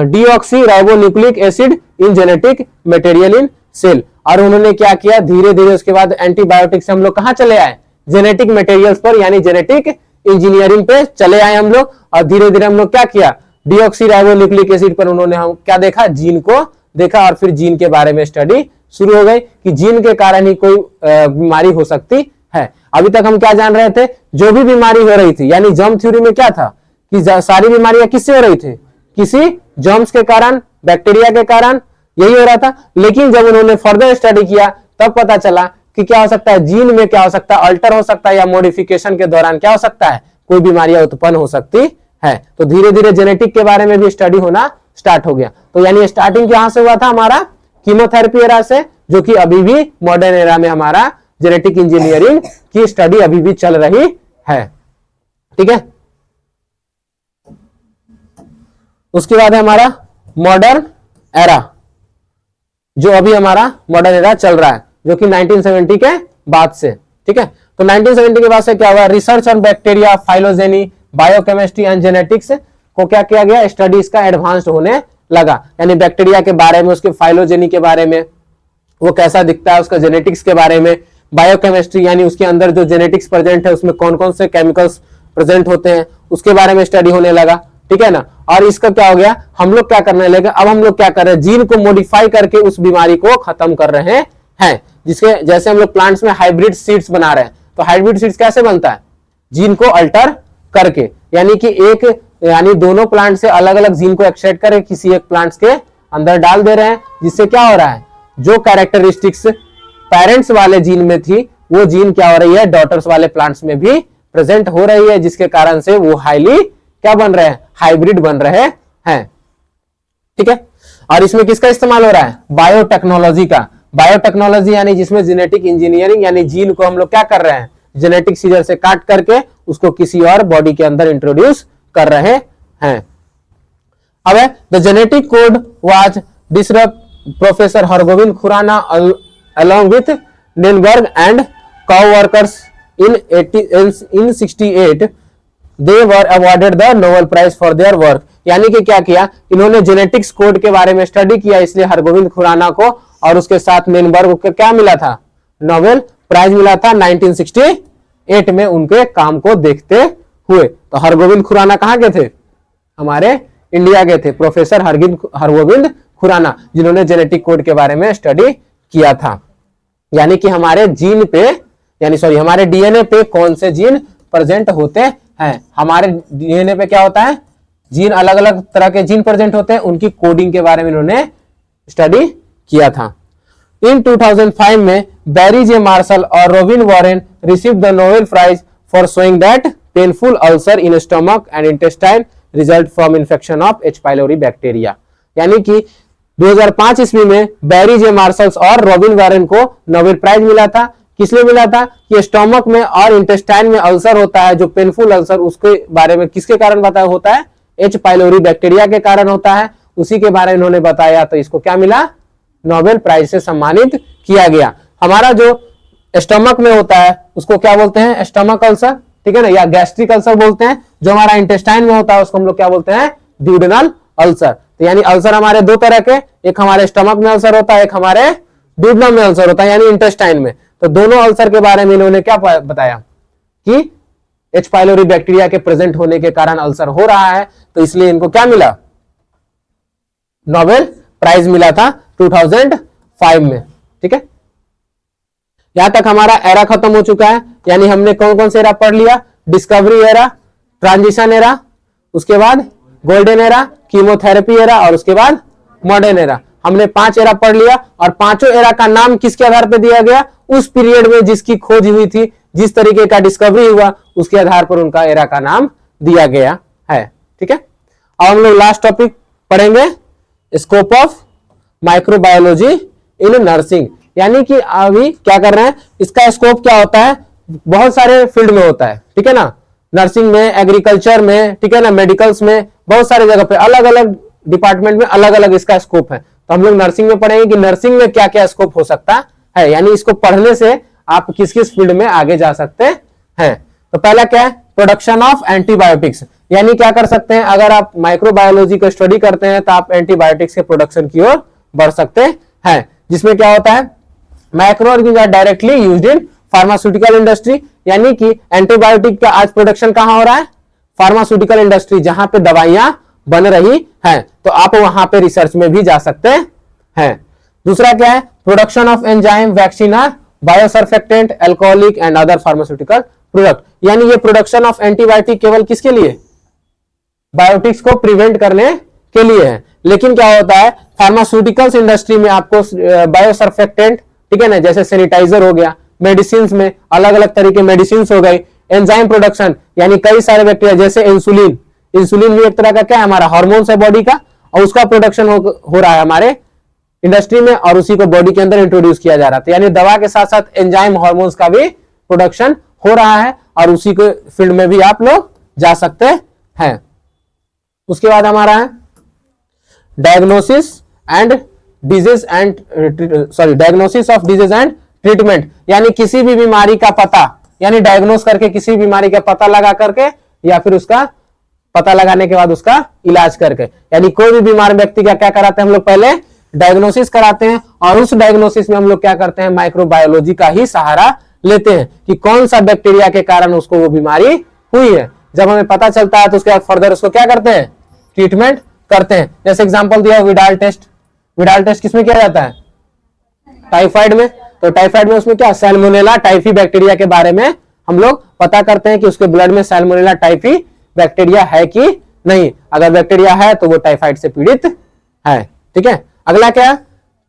Speaker 1: deoxyribonucleic acid in genetic material in cell. और उन्होंने क्या किया, धीरे धीरे उसके बाद एंटीबायोटिक से हम लोग कहां चले आए, जेनेटिक मटेरियल्स पर, यानी जेनेटिक इंजीनियरिंग पे चले आए हम लोग। और धीरे धीरे हम लोग क्या किया, डीऑक्सी राइबोन्यूक्लिक एसिड पर उन्होंने हम क्या देखा, जीन को देखा, और फिर जीन के बारे में स्टडी शुरू हो गई कि जीन के कारण ही कोई बीमारी हो सकती है। अभी तक हम क्या जान रहे थे, जो भी बीमारी हो रही थी, यानी जर्म थ्योरी में क्या था कि सारी बीमारियां किससे हो रही थी, किसी जर्म्स के कारण, बैक्टीरिया के कारण, यही हो रहा था। लेकिन जब उन्होंने फर्दर स्टडी किया तब पता चला कि क्या हो सकता है, जीन में क्या हो सकता है, अल्टर हो सकता है, या मॉडिफिकेशन के दौरान क्या हो सकता है, कोई बीमारियां उत्पन्न हो सकती है। तो धीरे धीरे जेनेटिक के बारे में भी स्टडी होना स्टार्ट हो गया। तो यानी स्टार्टिंग कहां से हुआ था हमारा, कीमोथेरेपी एरा से, जो कि अभी भी मॉडर्न एरा में हमारा जेनेटिक इंजीनियरिंग की स्टडी अभी भी चल रही है। ठीक है, उसके बाद है हमारा मॉडर्न एरा, जो अभी हमारा मॉडर्न एरा चल रहा है, जो कि 1970 के बाद से। ठीक है, तो 1970 के बाद से क्या हुआ, research on bacteria, phylogeny, biochemistry and genetics को क्या किया गया, स्टडी इसका एडवांस्ड होने लगा। यानी बैक्टीरिया के बारे में, उसके फाइलोजेनी के बारे में, वो कैसा दिखता है, उसका जेनेटिक्स के बारे में, बायोकेमिस्ट्री यानी उसके अंदर जो जेनेटिक्स प्रेजेंट है उसमें कौन कौन से केमिकल्स प्रेजेंट होते हैं, उसके बारे में स्टडी होने लगा। ठीक है ना, और इसका क्या हो गया, हम लोग क्या करने लगे, अब हम लोग क्या कर रहे हैं, जीन को मॉडिफाई करके उस बीमारी को खत्म कर रहे हैं। जिसके जैसे हम लोग प्लांट्स में हाइब्रिड सीड्स बना रहे हैं, तो हाइब्रिड सीड्स कैसे बनता है, जीन को अल्टर करके, यानी कि यानी दोनों प्लांट से अलग अलग जीन को एक्सट्रैक्ट करके किसी एक प्लांट्स के अंदर डाल दे रहे हैं, जिससे क्या हो रहा है, जो कैरेक्टरिस्टिक्स पेरेंट्स वाले जीन में थी वो जीन क्या हो रही है, डॉटर्स वाले प्लांट्स में भी प्रेजेंट हो रही है, जिसके कारण से वो हाईली क्या बन रहे हैं, हाइब्रिड बन रहे हैं। ठीक है, और इसमें किसका इस्तेमाल हो रहा है, बायोटेक्नोलॉजी का। बायोटेक्नोलॉजी यानी जिसमें जेनेटिक इंजीनियरिंग, यानी जीन को हम लोग क्या कर रहे हैं, जेनेटिक सीजर से काट करके उसको किसी और बॉडी के अंदर इंट्रोड्यूस कर रहे हैं। अब है the genetic code was disrupt professor Hargobind Khorana along with Nienberg and co-workers in 68 they were awarded the Nobel Prize for their work। यानी कि क्या किया, इन्होंने जेनेटिक्स कोड के बारे में स्टडी किया, इसलिए हरगोविंद खुराना को और उसके साथ निनबर्ग को क्या मिला था, नोबेल प्राइज मिला था 1968 में उनके काम को देखते हुए। तो हरगोविंद खुराना कहाँ के थे, हमारे इंडिया के थे, प्रोफेसर हरगोविंद खुराना, जिन्होंने जेनेटिक कोड के बारे में स्टडी किया था। यानी कि हमारे जीन पे, यानी सॉरी हमारे डीएनए पे कौन से जीन प्रेजेंट होते हैं। हमारे डीएनए पे क्या होता है, जीन अलग अलग तरह के जीन प्रेजेंट होते हैं, उनकी कोडिंग के बारे में इन्होंने स्टडी किया था। इन 2005 में बैरी जे मार्शल और Robin Warren receive the Nobel prize for showing that painful ulcer in stomach and intestine result from infection of H pylori bacteria. यानी कि 2005 ईस्वी में बैरी जे मार्शल्स और रॉबिन वॉरेन को Nobel prize मिला था। किस लिए मिला था, कि स्टमक में और इंटेस्टाइन में अल्सर होता है, जो पेनफुल अल्सर, उसके बारे में किसके कारण बताया होता है, एच पाइलोरी बैक्टीरिया के कारण होता है, उसी के बारे में इन्होंने बताया, तो इसको क्या मिला, नोबेल प्राइज से सम्मानित किया गया। हमारा जो स्टमक में होता है उसको क्या बोलते हैं, स्टमक अल्सर, ठीक है ना, या गैस्ट्रिक अल्सर बोलते हैं। जो हमारा इंटेस्टाइन में होता है उसको हम लोग क्या बोलते हैं, ड्यूडेनल अल्सर। तो यानी अल्सर हमारे दो तरह के, एक हमारे स्टमक में अल्सर होता है, एक हमारे ड्यूडेनम में अल्सर होता है, यानी इंटेस्टाइन में। तो दोनों अल्सर के बारे में इन्होंने क्या बताया कि एच पाइलोरी बैक्टीरिया के प्रेजेंट होने के कारण अल्सर हो रहा है, तो इसलिए इनको क्या मिला, नोबेल प्राइज मिला था 2005 में। ठीक है, यहां तक हमारा एरा खत्म हो चुका है। यानी हमने कौन कौन से एरा पढ़ लिया, डिस्कवरी एरा, ट्रांजिशन एरा, उसके बाद गोल्डन एरा, कीमोथेरेपी एरा और उसके बाद मॉडर्न एरा। हमने 5 एरा पढ़ लिया और पांचों एरा का नाम किसके आधार पर दिया गया, उस पीरियड में जिसकी खोज हुई थी, जिस तरीके का डिस्कवरी हुआ उसके आधार पर उनका एरा का नाम दिया गया है। ठीक है, अब हम लोग लास्ट टॉपिक पढ़ेंगे, scope of microbiology in nursing. यानी कि अभी क्या कर रहे हैं, इसका स्कोप क्या होता है, बहुत सारे फील्ड में होता है। ठीक है ना, नर्सिंग में, एग्रीकल्चर में, ठीक है ना, मेडिकल्स में, बहुत सारे जगह पे अलग अलग डिपार्टमेंट में अलग अलग इसका स्कोप है। तो हम लोग नर्सिंग में पढ़ेंगे कि नर्सिंग में क्या क्या स्कोप हो सकता है, यानी इसको पढ़ने से आप किस किस फील्ड में आगे जा सकते हैं। तो पहला क्या है, प्रोडक्शन ऑफ एंटीबायोटिक्स। यानी क्या कर सकते हैं, अगर आप माइक्रोबायोलॉजी को स्टडी करते हैं तो आप एंटीबायोटिक्स के प्रोडक्शन की ओर बढ़ सकते हैं, जिसमें क्या होता है, microorganism are directly used in pharmaceutical industry. यानी कि एंटीबायोटिक का आज प्रोडक्शन कहां हो रहा है, फार्मास्यूटिकल इंडस्ट्री, जहां पे दवाइयां बन रही हैं, तो आप वहां पे रिसर्च में भी जा सकते हैं। दूसरा क्या है, production of enzyme, vaccine, biosurfactant, alcoholic and other pharmaceutical product. यानी ये प्रोडक्शन ऑफ एंटीबायोटिक केवल किसके लिए, बायोटिक्स को प्रिवेंट करने के लिए है। लेकिन क्या होता है, फार्मास्यूटिकल्स इंडस्ट्री में आपको बायोसर्फेक्टेंट, ठीक है ना, जैसे सैनिटाइजर हो गया, मेडिसिन में अलग अलग तरीके मेडिसिन हो गई, एंजाइम प्रोडक्शन यानी कई सारे बैक्टीरिया जैसे इंसुलिन, इंसुलिन भी एक तरह का क्या है, हमारा हार्मोन्स है बॉडी का, और उसका प्रोडक्शन हो रहा है हमारे इंडस्ट्री में, और उसी को बॉडी के अंदर इंट्रोड्यूस किया जा रहा था। यानी दवा के साथ साथ एंजाइम हार्मोन्स का भी प्रोडक्शन हो रहा है, और उसी के फील्ड में भी आप लोग जा सकते हैं। उसके बाद हमारा है diagnosis of disease and treatment, यानी किसी भी बीमारी का पता, यानी डायग्नोस करके किसी बीमारी का पता लगा करके, या फिर उसका पता लगाने के बाद उसका इलाज करके। यानी कोई भी बीमार व्यक्ति का क्या कराते हैं हम लोग, पहले डायग्नोसिस कराते हैं, और उस डायग्नोसिस में हम लोग क्या करते हैं, माइक्रोबायोलॉजी का ही सहारा लेते हैं कि कौन सा बैक्टीरिया के कारण उसको वो बीमारी हुई है। जब हमें पता चलता है तो उसके बाद फर्दर उसको क्या करते हैं, ट्रीटमेंट करते हैं। जैसे एग्जांपल दिया विडाल टेस्ट। विडाल टेस्ट किसमें किया जाता है, टाइफाइड में। तो टाइफाइड में उसमें क्या, सैल्मोनेला टाइफी बैक्टीरिया के बारे में हम लोग पता करते हैं कि उसके ब्लड में सैल्मोनेला टाइफी बैक्टीरिया है कि नहीं। अगर बैक्टीरिया है तो वो टाइफाइड से पीड़ित है। ठीक है, अगला क्या,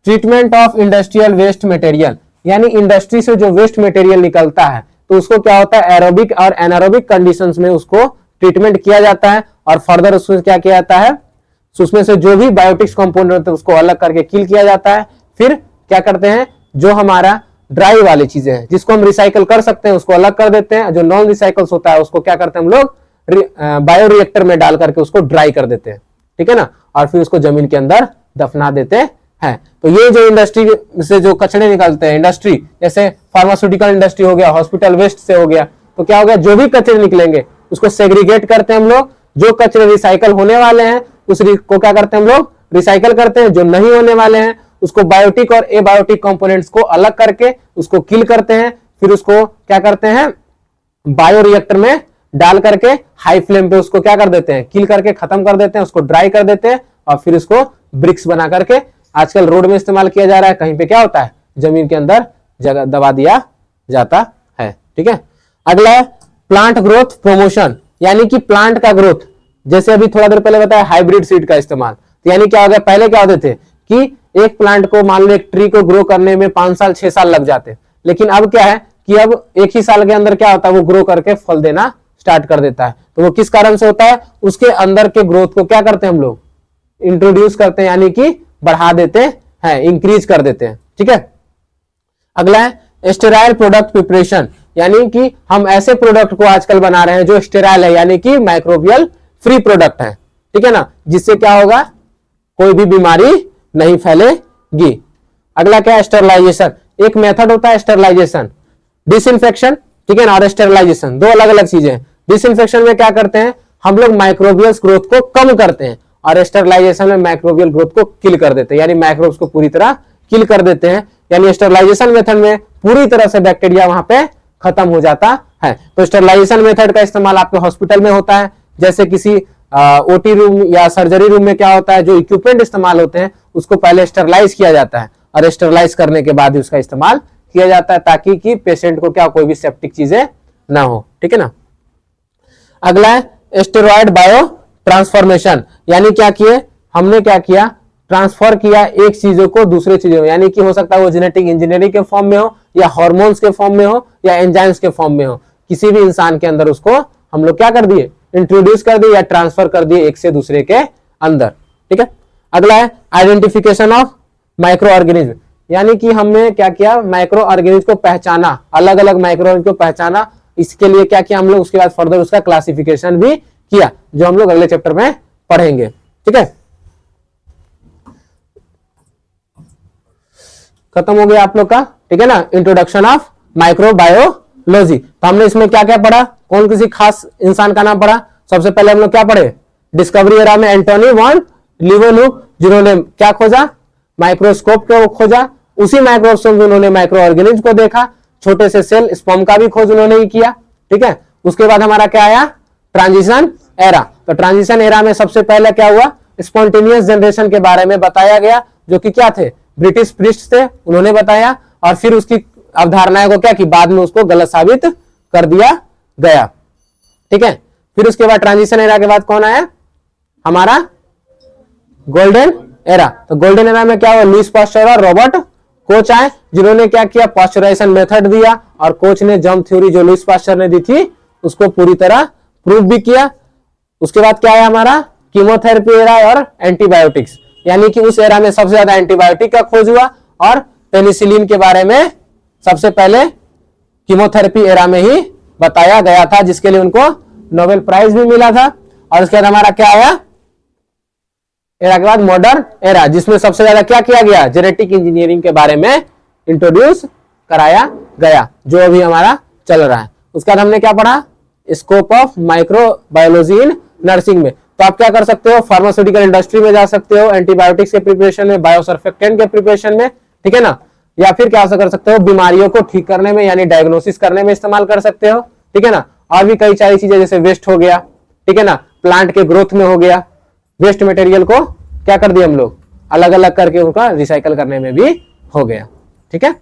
Speaker 1: treatment of industrial waste material, यानी इंडस्ट्री से जो वेस्ट मटेरियल निकलता है तो उसको क्या होता है, एरोबिक और एनारोबिक कंडीशंस में उसको ट्रीटमेंट किया जाता है, और फर्दर उसमें क्या किया जाता है, उसमें से जो भी बायोटिक्स कंपाउंड होते हैं उसको अलग करके किल किया जाता है। फिर क्या करते हैं, जो हमारा ड्राई वाली चीजें हैं जिसको हम रिसाइकल कर सकते हैं उसको अलग कर देते हैं, जो नॉन रिसाइकल्स होता है उसको क्या करते हैं हम लोग, बायो रिएक्टर में डाल करके उसको ड्राई कर देते हैं। ठीक है ना, और फिर उसको जमीन के अंदर दफना देते हैं। तो ये जो इंडस्ट्री से जो कचरे निकलते हैं, इंडस्ट्री जैसे फार्मास्यूटिकल इंडस्ट्री हो गया, हॉस्पिटल वेस्ट से हो गया, तो क्या हो गया, जो भी कचरे निकलेंगे उसको सेग्रीगेट करते हैं हम लोग। जो कचरे रिसाइकल होने वाले हैं उसको क्या करते हैं हम लोग, रिसाइकल करते हैं। जो नहीं होने वाले हैं उसको बायोटिक और एबायोटिक कंपोनेंट्स को अलग करके उसको किल करते हैं। फिर उसको क्या करते हैं, बायो रिएक्टर में डाल करके हाई फ्लेम पे उसको क्या कर देते हैं, किल करके खत्म कर देते हैं, उसको ड्राई कर देते हैं, और फिर उसको ब्रिक्स बना करके आजकल रोड में इस्तेमाल किया जा रहा है। कहीं पे क्या होता है, जमीन के अंदर जगह दबा दिया जाता है। ठीक है, अगला है प्लांट ग्रोथ प्रमोशन, यानी कि प्लांट का ग्रोथ। जैसे अभी थोड़ा देर पहले बताया हाइब्रिड सीड का इस्तेमाल, तो यानी क्या हो गया, पहले क्या होते थे कि एक प्लांट को, मान लो एक ट्री को ग्रो करने में 5 साल 6 साल लग जाते, लेकिन अब क्या है कि अब एक ही साल के अंदर क्या होता है, वो ग्रो करके फल देना स्टार्ट कर देता है। तो वो किस कारण से होता है, उसके अंदर के ग्रोथ को क्या करते हैं हम लोग, इंट्रोड्यूस करते हैं, यानी कि बढ़ा देते हैं, इंक्रीज कर देते हैं। ठीक है, अगला है स्टेराइल प्रोडक्ट प्रिपरेशन, यानी कि हम ऐसे प्रोडक्ट को आजकल बना रहे हैं जो स्टेराइल है, यानी कि माइक्रोबियल फ्री प्रोडक्ट है। ठीक है ना, जिससे क्या होगा, कोई भी बीमारी नहीं फैलेगी। अगला क्या है, स्टेरलाइजेशन। एक मेथड होता है स्टेरलाइजेशन, डिसइंफेक्शन, ठीक है ना, और स्टेरलाइजेशन, दो अलग अलग चीजें हैं। डिसइंफेक्शन में क्या करते हैं हम लोग, माइक्रोबियल ग्रोथ को कम करते हैं, और स्टेरलाइजेशन में माइक्रोबियल ग्रोथ को किल कर देते हैं, यानी माइक्रोब्स को पूरी तरह किल कर देते हैं। यानी स्टेरलाइजेशन मेथड में पूरी तरह से बैक्टीरिया वहां पे खत्म हो जाता है। तो स्टेरलाइजेशन मेथड का इस्तेमाल आपके हॉस्पिटल में होता है। जैसे किसी ओटी रूम या सर्जरी रूम में क्या होता है, जो इक्विपमेंट इस्तेमाल होते हैं उसको पहले स्टेरलाइज किया जाता है, और स्टेरलाइज करने के बाद ही उसका इस्तेमाल किया जाता है, ताकि कि पेशेंट को क्या कोई भी सेप्टिक चीजें ना हो। ठीक है ना, अगला है स्टेरॉयड बायो ट्रांसफॉर्मेशन, यानी क्या किए हमने, क्या किया, ट्रांसफर किया एक चीजों को दूसरे चीजों में, यानी कि हो सकता है वो जेनेटिक इंजीनियरिंग के फॉर्म में हो, या हार्मोन्स के फॉर्म में हो, या एंजाइम्स के फॉर्म में हो, किसी भी इंसान के अंदर उसको हम लोग क्या कर दिए, इंट्रोड्यूस कर दिए या ट्रांसफर कर दिए एक से दूसरे के अंदर। ठीक है, अगला है आइडेंटिफिकेशन ऑफ माइक्रो ऑर्गेनिज्म, यानी कि हमने क्या किया, माइक्रो ऑर्गेनिज्म को पहचाना, अलग अलग माइक्रो ऑर्गेनिज्म को पहचाना। इसके लिए क्या किया हम लोग, उसके बाद फर्दर उसका क्लासिफिकेशन भी किया, जो हम लोग अगले चैप्टर में पढ़ेंगे। ठीक है, खत्म हो गया आप लोग का। ठीक है ना, इंट्रोडक्शन ऑफ माइक्रोबायोलॉजी। तो हमने इसमें क्या क्या पढ़ा, कौन किसी खास इंसान का नाम पढ़ा। सबसे पहले हम लोग क्या पढ़े, डिस्कवरी एरा में एंटोनी वॉन लीवेनहुक जिन्होंने क्या खोजा, माइक्रोस्कोप को खोजा। उसी माइक्रोस्कोप में उन्होंने माइक्रो ऑर्गेनिज्म को देखा, छोटे से सेल स्पर्म का भी खोज उन्होंने ही किया। ठीक है, उसके बाद हमारा क्या आया, ट्रांजिशन एरा। तो ट्रांजिशन एरा में सबसे पहले क्या हुआ, स्पॉन्टेनियस जनरेशन के बारे में बताया गया, जो कि क्या थे, ब्रिटिश प्रीस्ट थे, उन्होंने बताया, और फिर उसकी अवधारणाएं को क्या कि बाद में उसको गलत साबित कर दिया गया। ठीक है, फिर उसके बाद ट्रांजिशन एरा के बाद कौन आया, हमारा गोल्डन एरा। तो गोल्डन एरा में क्या हुआ, लुईस पास्चर और रॉबर्ट कोच आए, जिन्होंने क्या किया, पास्चराइजेशन मेथड दिया, और कोच ने जर्म थ्योरी जो लुईस पास्चर ने दी थी उसको पूरी तरह प्रूव भी किया। उसके बाद क्या है हमारा कीमोथेरेपी एरा और एंटीबायोटिक्स, यानी कि उस एरा में सबसे ज्यादा एंटीबायोटिक का खोज हुआ और पेनिसिलिन के बारे में सबसे पहले कीमोथेरेपी एरा में ही बताया गया था, जिसके लिए उनको नोबेल प्राइज भी मिला था। और उसके बाद हमारा क्या आया एरा के बाद मॉडर्न एरा, जिसमें सबसे ज्यादा क्या किया गया जेनेटिक इंजीनियरिंग के बारे में इंट्रोड्यूस कराया गया, जो अभी हमारा चल रहा है। उसके बाद हमने क्या पढ़ा scope of microbiology in nursing में। तो आप क्या कर सकते हो फार्मास्यूटिकल इंडस्ट्री में जा सकते हो, एंटीबायोटिक्स के प्रिपरेशन में, बायोसर्फेक्टेंट के प्रिपरेशन में, ठीक है ना, या फिर क्या कर सकते हो बीमारियों को ठीक करने में यानी डायग्नोसिस करने में इस्तेमाल कर सकते हो, ठीक है ना। और भी कई सारी चीजें जैसे वेस्ट हो गया, ठीक है ना, प्लांट के ग्रोथ में हो गया, वेस्ट मटेरियल को क्या कर दिया हम लोग अलग अलग करके उनका रिसाइकल करने में भी हो गया, ठीक है।